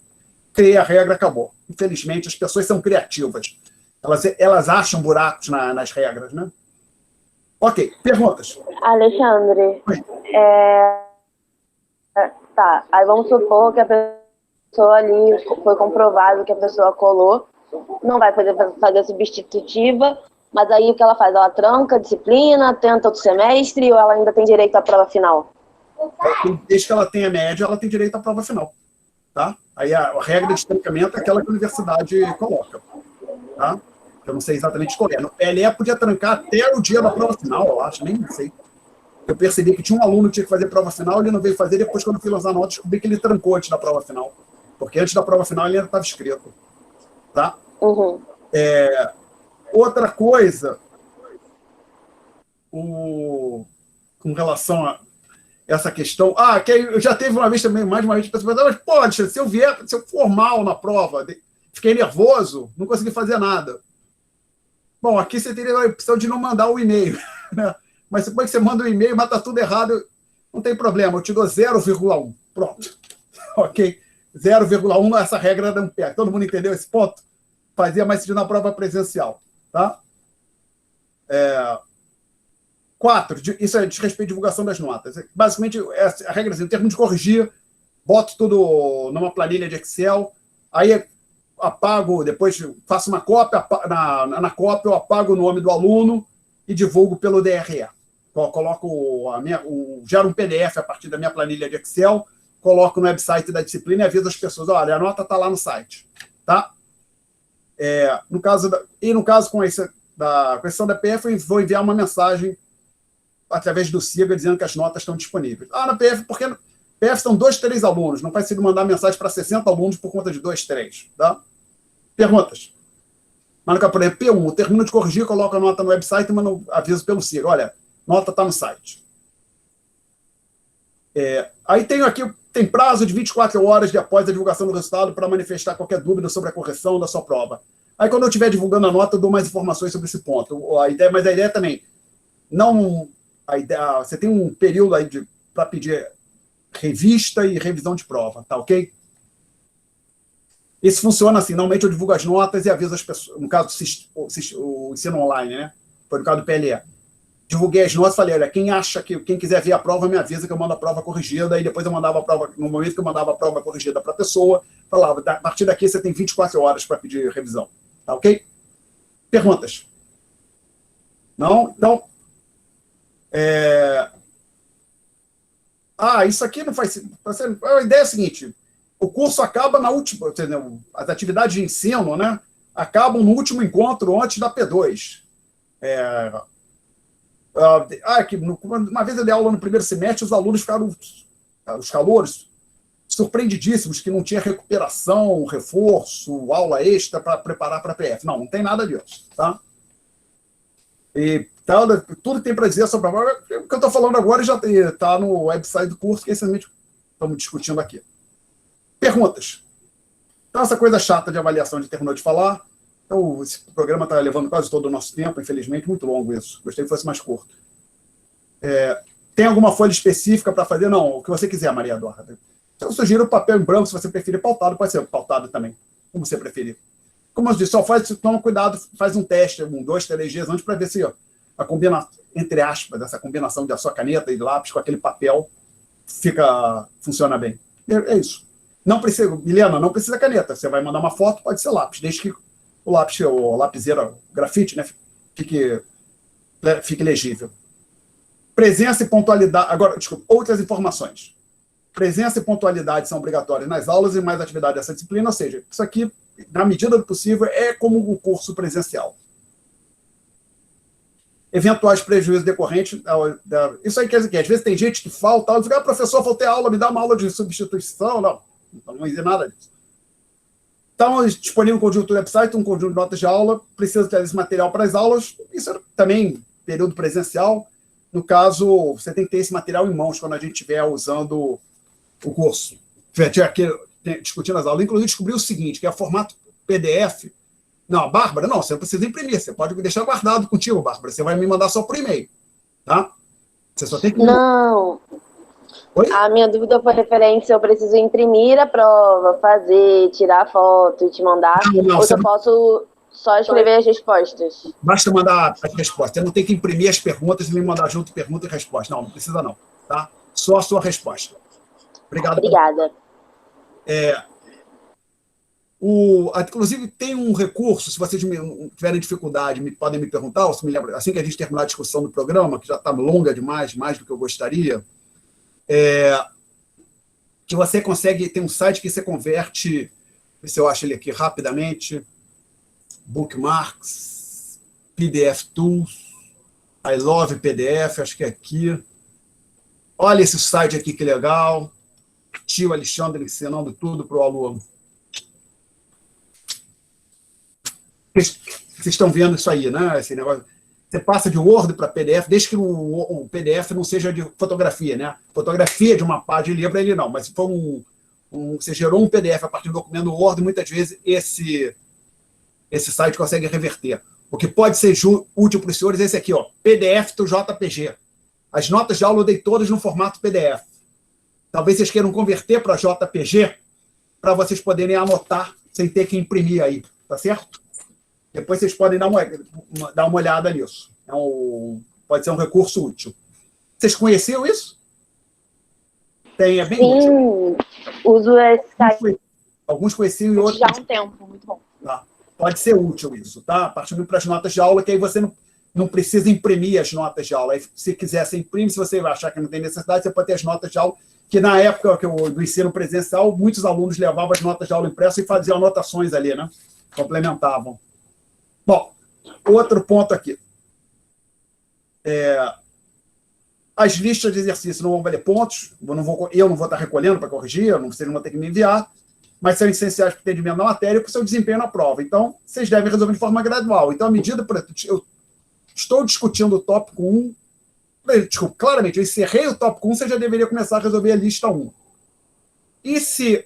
criei a regra, acabou. Infelizmente, as pessoas são criativas. Elas acham buracos nas regras, né? Ok, perguntas? Alexandre, tá, aí vamos supor que a pessoa ali, foi comprovado que a pessoa colou, não vai poder fazer a substitutiva, mas aí o que ela faz? Ela tranca a disciplina, tenta outro semestre ou ela ainda tem direito à prova final? Desde que ela tenha média, ela tem direito à prova final. Tá? Aí a regra de trancamento é aquela que a universidade coloca. Tá? Eu não sei exatamente qual é. No PLE podia trancar até o dia da prova final, eu acho, nem sei. Eu percebi que tinha um aluno que tinha que fazer prova final, ele não veio fazer, depois quando eu fui lançar a nota, descobri que ele trancou antes da prova final. Porque antes da prova final ele ainda estava escrito. Tá? Uhum. Outra coisa, com relação a essa questão, que eu já teve uma vez também, mais de uma vez, mas pode, se eu for mal na prova, fiquei nervoso, não consegui fazer nada. Bom, aqui você teria a opção de não mandar o e-mail, né? Mas depois que você manda o e-mail, mas está tudo errado, não tem problema, eu te dou 0,1. Pronto. Ok? 0,1, essa regra não pega. Todo mundo entendeu esse ponto? Fazia mais sentido na prova presencial. Tá? 4, isso é desrespeito à divulgação das notas. Basicamente, a regra assim, em termos de corrigir, boto tudo numa planilha de Excel, aí apago, depois faço uma cópia, na cópia eu apago o nome do aluno e divulgo pelo DRE. coloco gero um PDF a partir da minha planilha de Excel, coloco no website da disciplina e aviso as pessoas, olha, a nota está lá no site, tá? No caso com da questão da PF, eu vou enviar uma mensagem através do SIGA dizendo que as notas estão disponíveis. Na PF, porque no PF são 2, 3 alunos, não faz sentido mandar mensagem para 60 alunos por conta de 2, 3, tá? Perguntas? Mas, por exemplo, P1, eu termino de corrigir, coloco a nota no website e mando aviso pelo SIGA, olha, nota está no site. Aí tem prazo de 24 horas após a divulgação do resultado para manifestar qualquer dúvida sobre a correção da sua prova. Aí, quando eu estiver divulgando a nota, eu dou mais informações sobre esse ponto. Mas a ideia também, você tem um período aí para pedir revista e revisão de prova, tá ok? Isso funciona assim, normalmente eu divulgo as notas e aviso as pessoas, no caso o ensino online, né? Foi no caso do PLE. Divulguei as notas, falei, olha, quem quiser ver a prova, me avisa que eu mando a prova corrigida, e depois eu mandava a prova, no momento que eu mandava a prova corrigida para a pessoa, falava, a partir daqui você tem 24 horas para pedir revisão, tá ok? Perguntas? Não? Então, isso aqui não faz sentido. A ideia é a seguinte, o curso acaba na última, as atividades de ensino, né, acabam no último encontro antes da P2. Uma vez eu dei aula no primeiro semestre, os alunos ficaram, os calouros, surpreendidíssimos que não tinha recuperação, reforço, aula extra para preparar para a PF. Não tem nada disso, tá? E tudo que tem para dizer sobre a prova, o que eu estou falando agora já está no website do curso, que é exatamente o que estamos discutindo aqui. Perguntas? Então, essa coisa chata de avaliação a gente terminou de falar. Então, esse programa está levando quase todo o nosso tempo, infelizmente, muito longo isso. Gostei que fosse mais curto. Tem alguma folha específica para fazer? Não, o que você quiser, Maria Eduarda. Eu sugiro o papel em branco, se você preferir pautado, pode ser pautado também, como você preferir. Como eu disse, toma cuidado, faz um teste, 2, 3 dias antes, para ver se a combinação, entre aspas, essa combinação da sua caneta e lápis com aquele papel funciona bem. É isso. Não precisa, Milena, não precisa caneta. Você vai mandar uma foto, pode ser lápis, desde que o lapiseira, o grafite, né, fique legível. Presença e pontualidade. Agora, desculpa, outras informações. Presença e pontualidade são obrigatórias nas aulas e mais atividade dessa disciplina, ou seja, isso aqui, na medida do possível, é como um curso presencial. Eventuais prejuízos decorrentes. Isso aí quer dizer que às vezes tem gente que falta, professor, faltei aula, me dá uma aula de substituição. Não existe nada disso. Então, disponível um conjunto do website, um conjunto de notas de aula, precisa ter esse material para as aulas, isso também, período presencial. No caso, você tem que ter esse material em mãos quando a gente estiver usando o curso. Estiver aqui discutindo as aulas. Inclusive, descobri o seguinte, que é o formato PDF. Não, Bárbara, não, você não precisa imprimir, você pode deixar guardado contigo, Bárbara. Você vai me mandar só por e-mail, tá? Você só tem que... Não. Oi? A minha dúvida foi referente se eu preciso imprimir a prova, tirar foto e te mandar, ou se eu posso só escrever as respostas. Basta mandar as respostas. Você não tem que imprimir as perguntas e me mandar junto pergunta e resposta. Não precisa não, tá? Só a sua resposta. Obrigado. Obrigada. Inclusive, tem um recurso, se vocês tiverem dificuldade, podem me perguntar, ou se me lembra, assim que a gente terminar a discussão do programa, que já está longa demais, mais do que eu gostaria, que você consegue, tem um site que você converte, se eu acho ele aqui rapidamente, Bookmarks, PDF Tools, I Love PDF, acho que é aqui. Olha esse site aqui, que legal. Tio Alexandre ensinando tudo para o aluno. Vocês estão vendo isso aí, né? Esse negócio. Você passa de Word para PDF, desde que o PDF não seja de fotografia, né? Fotografia de uma página de livro, ele não. Mas se for você gerou um PDF a partir do documento Word, muitas vezes esse site consegue reverter. O que pode ser útil para os senhores é esse aqui, ó, PDF do JPG. As notas de aula eu dei todas no formato PDF. Talvez vocês queiram converter para JPG, para vocês poderem anotar sem ter que imprimir aí, tá certo? Depois vocês podem dar uma olhada nisso. Pode ser um recurso útil. Vocês conheciam isso? É bem Sim, útil. Uso esse site. Alguns conheciam e outros... Já há um tempo, muito bom. Tá. Pode ser útil isso, tá? Partindo para as notas de aula, que aí você não precisa imprimir as notas de aula. Aí, se quiser, você imprime. Se você achar que não tem necessidade, você pode ter as notas de aula, que na época do ensino presencial, muitos alunos levavam as notas de aula impressas e faziam anotações ali, né? Complementavam. Bom, outro ponto aqui. As listas de exercícios não vão valer pontos, eu não vou estar recolhendo para corrigir, vocês não vão ter que me enviar, mas são essenciais para o entendimento da matéria e para o seu desempenho na prova. Então, vocês devem resolver de forma gradual. Então, à medida que eu estou discutindo o tópico 1, desculpa, claramente, eu encerrei o tópico 1, você já deveria começar a resolver a lista 1. E se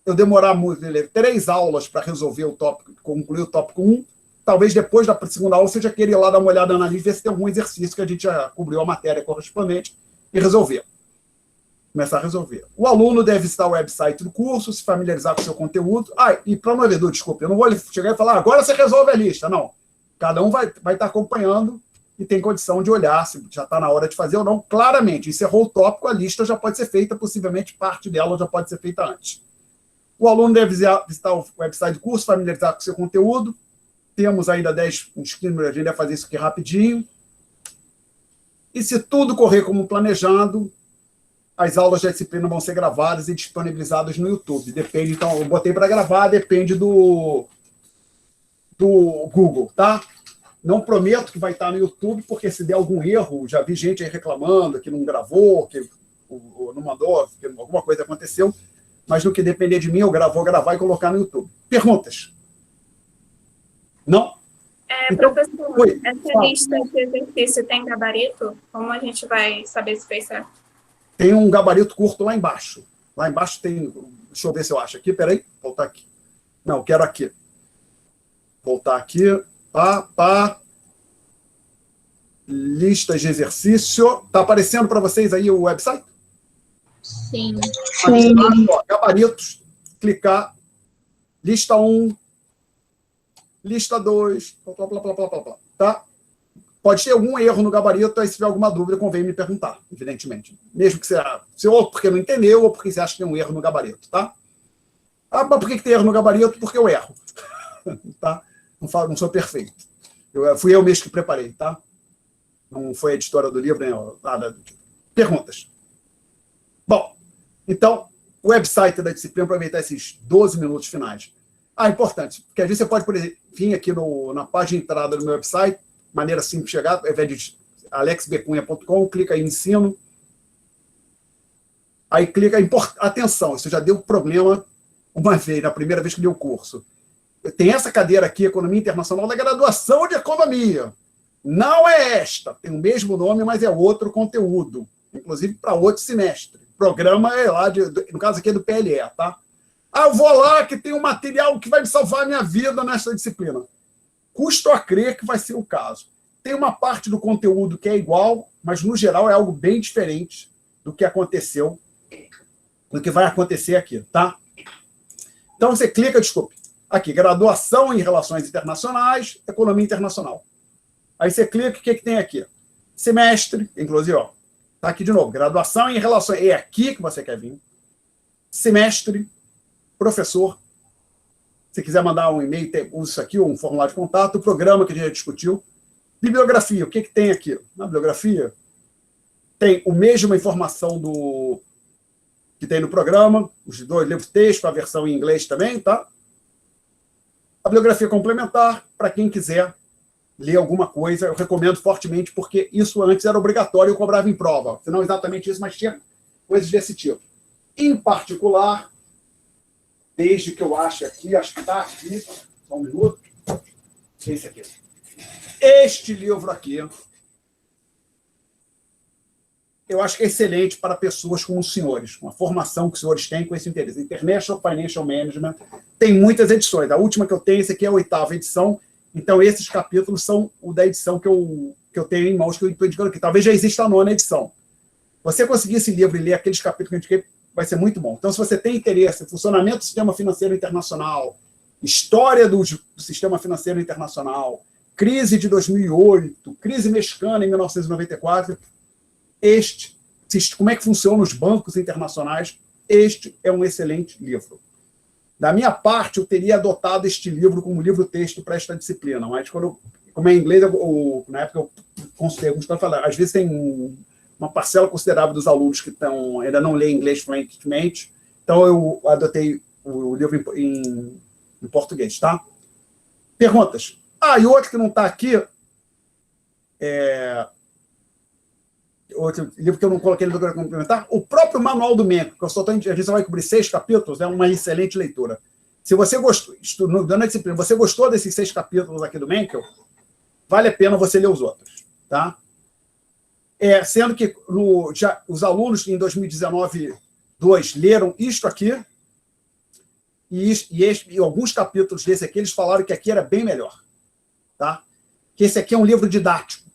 eu demorar muito, 3 aulas para resolver o tópico, concluir o tópico 1, talvez depois da segunda aula você já queira ir lá dar uma olhada na lista, ver se tem algum exercício que a gente já cobriu a matéria correspondente e resolver. Começar a resolver. O aluno deve visitar o website do curso, se familiarizar com o seu conteúdo. E promovedor, desculpa, eu não vou chegar e falar, agora você resolve a lista. Não. Cada um vai estar acompanhando e tem condição de olhar se já está na hora de fazer ou não. Claramente, encerrou o tópico, a lista já pode ser feita, possivelmente parte dela já pode ser feita antes. O aluno deve visitar o website do curso, familiarizar com o seu uns 15 minutos, a gente vai fazer isso aqui rapidinho. E se tudo correr como planejado, as aulas da disciplina vão ser gravadas e disponibilizadas no YouTube. Depende, então, eu botei para gravar, depende do Google, tá? Não prometo que vai estar no YouTube, porque se der algum erro, já vi gente aí reclamando que não gravou, que não mandou, que alguma coisa aconteceu, mas no que depender de mim, eu vou gravar e colocar no YouTube. Perguntas? Não? Professor, Oi, essa fala. lista de exercício tem gabarito? Como a gente vai saber se fez certo? Tem um gabarito curto lá embaixo. Lá embaixo tem... Deixa eu ver se eu acho aqui. Peraí, voltar aqui. Não, quero aqui. Voltar aqui. Listas de exercício. Está aparecendo para vocês aí o website? Sim. Gabaritos. Clicar. Lista 1. Lista 2. Tá? Pode ter algum erro no gabarito, aí se tiver alguma dúvida, convém me perguntar, evidentemente. Mesmo que você ou porque não entendeu, ou porque você acha que tem um erro no gabarito, tá? Mas por que tem erro no gabarito? Porque eu erro. Tá? Não sou perfeito. Fui eu mesmo que preparei, tá? Não foi a editora do livro, nem nada. Perguntas. Bom, então, o website da disciplina, aproveitar esses 12 minutos finais. Importante, porque às vezes você pode, por exemplo, vir aqui na página de entrada do meu website, maneira simples de chegar, ao invés de alexbecunha.com, clica em ensino, aí clica em atenção, isso já deu problema uma vez, na primeira vez que deu o curso. Tem essa cadeira aqui, Economia Internacional da Graduação de Economia. Não é esta, tem o mesmo nome, mas é outro conteúdo, inclusive para outro semestre. O programa é lá, no caso aqui é do PLE, tá? Eu vou lá que tem um material que vai me salvar a minha vida nessa disciplina. Custo a crer que vai ser o caso. Tem uma parte do conteúdo que é igual, mas, no geral, é algo bem diferente do que aconteceu, do que vai acontecer aqui, tá? Então, você clica, aqui, graduação em Relações Internacionais, Economia Internacional. Aí você clica, o que tem aqui? Semestre, inclusive, tá aqui de novo, graduação em Relações, é aqui que você quer vir. Semestre, professor, se quiser mandar um e-mail, usa isso aqui, ou um formulário de contato, o programa que a gente já discutiu. Bibliografia, o que tem aqui? Na bibliografia, tem a mesma informação que tem no programa, os 2 livros de texto, a versão em inglês também, tá? A bibliografia complementar, para quem quiser ler alguma coisa, eu recomendo fortemente, porque isso antes era obrigatório e eu cobrava em prova. Não exatamente isso, mas tinha coisas desse tipo. Em particular, desde que eu acho que está aqui, só um minuto, esse aqui. Este livro aqui, eu acho que é excelente para pessoas como os senhores, com a formação que os senhores têm com esse interesse. International Financial Management tem muitas edições. A última que eu tenho, esse aqui é a 8ª edição, então esses capítulos são o da edição que eu tenho em mãos, que eu estou indicando aqui. Talvez já exista a 9ª edição. Você conseguir esse livro e ler aqueles capítulos que eu indiquei, vai ser muito bom. Então, se você tem interesse em funcionamento do sistema financeiro internacional, história do sistema financeiro internacional, crise de 2008, crise mexicana em 1994, como é que funcionam os bancos internacionais, este é um excelente livro. Da minha parte, eu teria adotado este livro como livro-texto para esta disciplina, mas quando como é em inglês, na época eu consultei alguns caras falando, às vezes tem uma parcela considerável dos alunos que ainda não lê inglês fluentemente, então eu adotei o livro em português, tá? Perguntas. E outro que não está aqui, outro livro que eu não coloquei no doutorado complementar, o próprio Manual do Mencken, que a gente só vai cobrir 6 capítulos, é uma excelente leitura. Se você gostou, estudando a disciplina, você gostou desses 6 capítulos aqui do Mencken, vale a pena você ler os outros, tá? Sendo que os alunos em 2019-2 leram isto aqui, e alguns capítulos desse aqui, eles falaram que aqui era bem melhor, tá? Que esse aqui é um livro didático,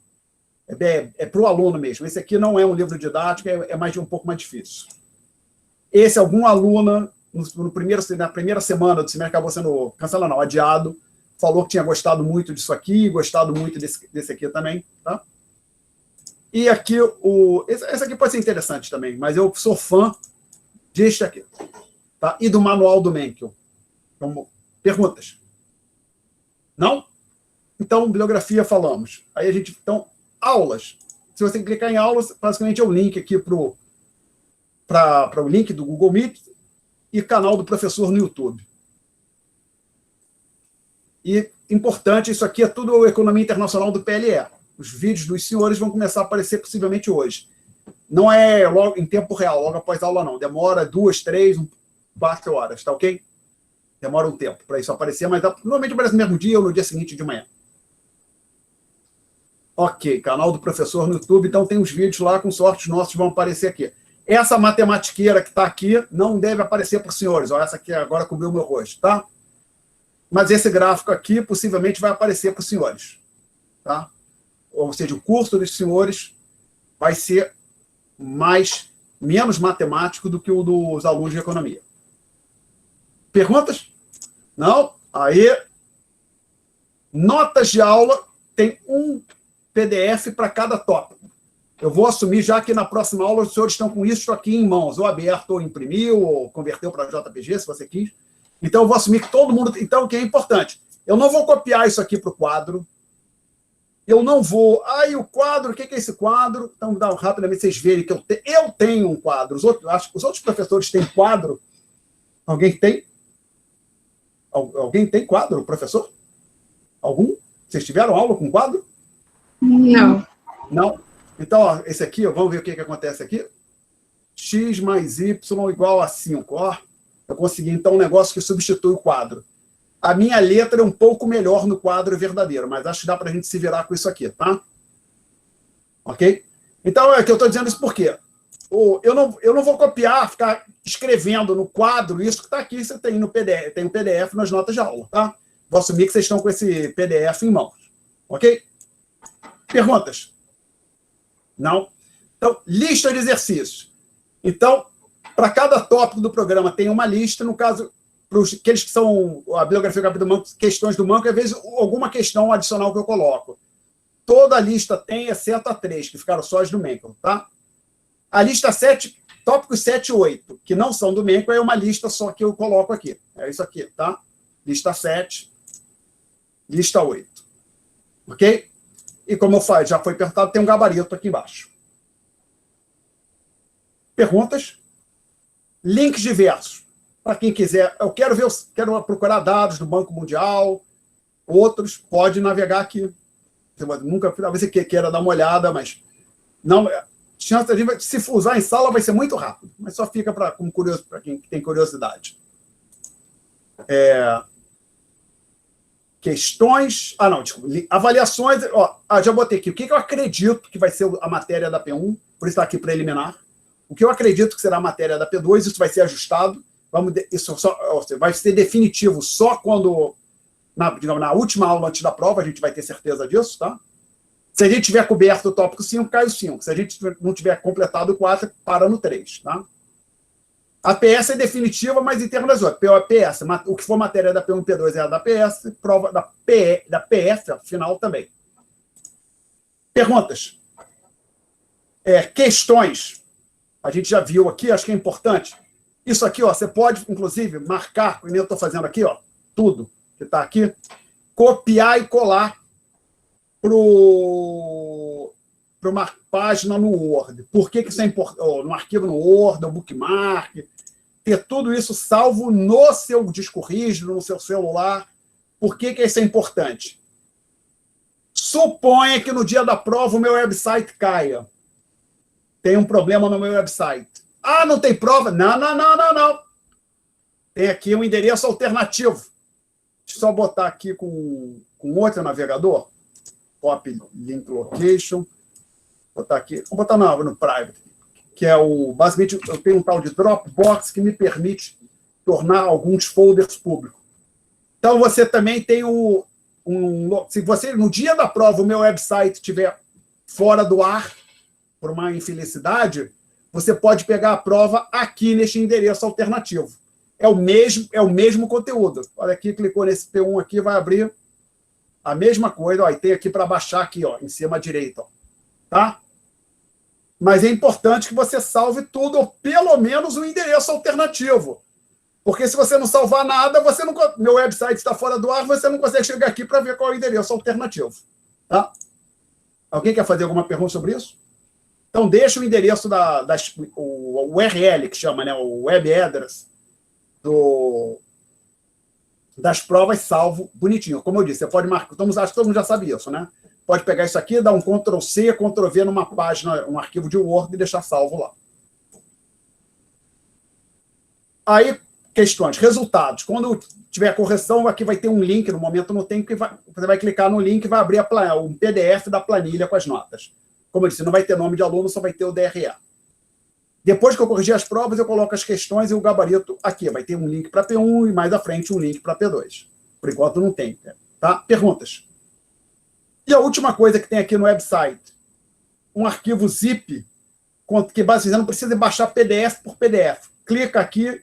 para o aluno mesmo. Esse aqui não é um livro didático, é um pouco mais difícil. Esse, algum aluno, na primeira semana do semestre, acabou sendo cancelado, não, adiado, falou que tinha gostado muito disso aqui, gostado muito desse aqui também, tá? E aqui, esse aqui pode ser interessante também, mas eu sou fã deste aqui, tá? E do Manual do Mencken. Então, perguntas? Não? Então, bibliografia falamos. Aí então, aulas. Se você clicar em aulas, basicamente é o link aqui para o link do Google Meet e canal do professor no YouTube. E, importante, isso aqui é tudo Economia Internacional do PLE. Os vídeos dos senhores vão começar a aparecer possivelmente hoje. Não é logo em tempo real, logo após a aula, não. Demora 2, 3, 4 horas, tá ok? Demora um tempo para isso aparecer, mas normalmente aparece no mesmo dia ou no dia seguinte de manhã. Ok, canal do professor no YouTube, então tem os vídeos lá, com sorte os nossos vão aparecer aqui. Essa matematiqueira que está aqui não deve aparecer para os senhores, ó, essa aqui agora cobriu o meu rosto, tá? Mas esse gráfico aqui possivelmente vai aparecer para os senhores, tá? Ou seja, o curso dos senhores vai ser menos matemático do que o dos alunos de economia. Perguntas? Não? Aí, notas de aula, tem um PDF para cada tópico. Eu vou assumir já que na próxima aula os senhores estão com isso aqui em mãos, ou aberto, ou imprimiu, ou converteu para JPG, se você quis. Então, eu vou assumir que todo mundo... Então, o que é importante? Eu não vou copiar isso aqui para o quadro. Eu não vou... e o quadro, o que é esse quadro? Então, dá rapidamente vocês verem que eu tenho um quadro. Acho que os outros professores têm quadro. Alguém tem? Alguém tem quadro, professor? Algum? Vocês tiveram aula com quadro? Não. Não? Então, ó, esse aqui, ó, vamos ver o que acontece aqui. X mais Y igual a 5. Ó, eu consegui, então, um negócio que substitui o quadro. A minha letra é um pouco melhor no quadro verdadeiro, mas acho que dá para a gente se virar com isso aqui, tá? Ok? Então, é que eu estou dizendo isso por quê? Eu não vou copiar, ficar escrevendo no quadro isso que está aqui, você tem no PDF, tem um PDF nas notas de aula, tá? Vou assumir que vocês estão com esse PDF em mãos. Ok? Perguntas? Não? Então, lista de exercícios. Então, para cada tópico do programa tem uma lista, no caso, para aqueles que são a bibliografia do capítulo do Mencken, questões do Mencken, às vezes alguma questão adicional que eu coloco. Toda a lista tem, exceto a 3, que ficaram só as do Mencken, tá? A lista 7, tópicos 7 e 8, que não são do Mencken, é uma lista só que eu coloco aqui. É isso aqui, tá? Lista 7, lista 8. Ok? E como eu falei, já foi perguntado, tem um gabarito aqui embaixo. Perguntas? Links diversos. Para quem quiser, eu quero procurar dados do Banco Mundial, outros, pode navegar aqui. Talvez você queira dar uma olhada, mas não, se usar em sala vai ser muito rápido, mas só fica para quem tem curiosidade. Questões... não, desculpa. Avaliações... já botei aqui. O que eu acredito que vai ser a matéria da P1, por isso está aqui preliminar. O que eu acredito que será a matéria da P2, isso vai ser ajustado. Isso vai ser definitivo só quando, na última aula antes da prova, a gente vai ter certeza disso, tá? Se a gente tiver coberto o tópico 5, cai o 5. Se a gente não tiver completado o 4, para no 3, tá? A PS é definitiva, mas em termos das outras. PS, o que for matéria da P1 e P2 é a da PS, prova da PF, final também. Perguntas? Questões. A gente já viu aqui, acho que é importante. Isso aqui, ó, você pode, inclusive, marcar, como eu estou fazendo aqui, ó, tudo que está aqui, copiar e colar para uma página no Word. Por que isso é importante? No arquivo no Word, o bookmark, ter tudo isso salvo no seu disco rígido, no seu celular. Por que isso é importante? Suponha que no dia da prova o meu website caia. Tem um problema no meu website. Ah, não tem prova? Não. Tem aqui um endereço alternativo. Deixa eu só botar aqui com outro navegador. Copy link location. Botar aqui. Vou botar no private. Que é basicamente, eu tenho um tal de Dropbox que me permite tornar alguns folders públicos. Então, você também tem se você, no dia da prova, o meu website estiver fora do ar, por uma infelicidade, você pode pegar a prova aqui neste endereço alternativo. É o mesmo conteúdo. Olha aqui, clicou nesse P1 aqui, vai abrir a mesma coisa. Ó, e tem aqui para baixar aqui, ó, em cima à direita. Ó, tá? Mas é importante que você salve tudo, ou pelo menos o endereço alternativo. Porque se você não salvar nada, meu website está fora do ar, você não consegue chegar aqui para ver qual é o endereço alternativo. Tá? Alguém quer fazer alguma pergunta sobre isso? Então, deixa o endereço o URL, que chama, né, o web address das provas salvo bonitinho. Como eu disse, você pode marcar, acho que todo mundo já sabe isso, né? Pode pegar isso aqui, dar um Ctrl+C, Ctrl+V numa página, um arquivo de Word e deixar salvo lá. Aí, questões, resultados. Quando tiver a correção, aqui vai ter um link, no momento não tem, que você vai clicar no link e vai abrir um PDF da planilha com as notas. Como eu disse, não vai ter nome de aluno, só vai ter o DRE. Depois que eu corrigir as provas, eu coloco as questões e o gabarito aqui. Vai ter um link para P1 e mais à frente um link para P2. Por enquanto não tem. Tá? Perguntas. E a última coisa que tem aqui no website, um arquivo zip, que basicamente não precisa baixar PDF por PDF. Clica aqui,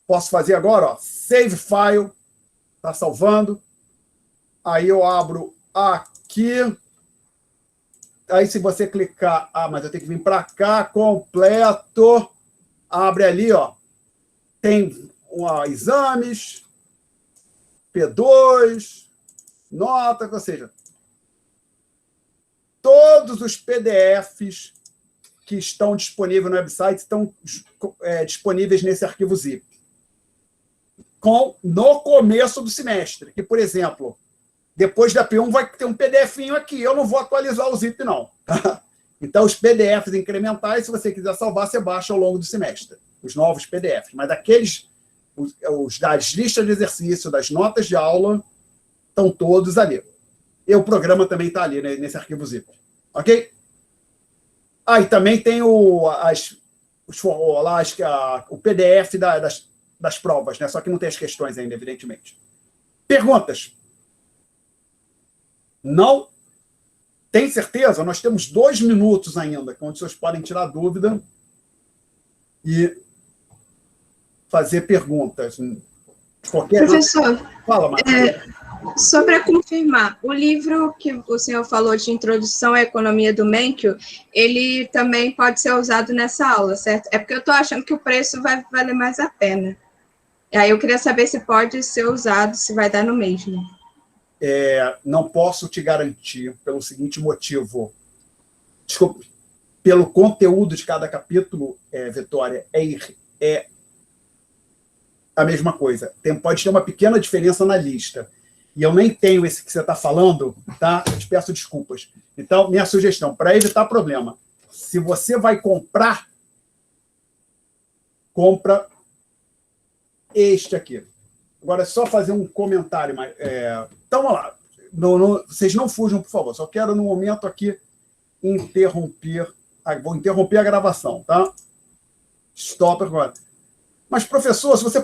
posso fazer agora, ó, save file, está salvando. Aí eu abro aqui. Aí, se você clicar... mas eu tenho que vir para cá, completo. Abre ali, ó. Tem exames, P2, nota, ou seja, todos os PDFs que estão disponíveis no website estão disponíveis nesse arquivo zip. No começo do semestre, que, por exemplo... Depois da P1 vai ter um PDFinho aqui. Eu não vou atualizar o zip, não. Então, os PDFs incrementais, se você quiser salvar, você baixa ao longo do semestre. Os novos PDFs. Mas das listas de exercício, das notas de aula, estão todos ali. E o programa também está ali, né, nesse arquivo zip. Ok? E também tem o PDF das provas, né? Só que não tem as questões ainda, evidentemente. Perguntas? Não? Tem certeza? Nós temos 2 minutos ainda, onde vocês podem tirar dúvida e fazer perguntas. Professor, Fala, Marcelo. só para confirmar, o livro que o senhor falou de Introdução à Economia do Menkyo, ele também pode ser usado nessa aula, certo? É porque eu estou achando que o preço vai valer mais a pena. E aí eu queria saber se pode ser usado, se vai dar no mesmo. Não posso te garantir, pelo seguinte motivo. Desculpe, pelo conteúdo de cada capítulo, Vitória, é a mesma coisa. Pode ter uma pequena diferença na lista. E eu nem tenho esse que você está falando, tá? Eu te peço desculpas. Então, minha sugestão, para evitar problema, se você vai compra este aqui. Agora, é só fazer um comentário. Então, vamos lá. Vocês não fujam, por favor. Só quero, no momento aqui, interromper. Vou interromper a gravação, tá? Stop agora. Mas, professor, se você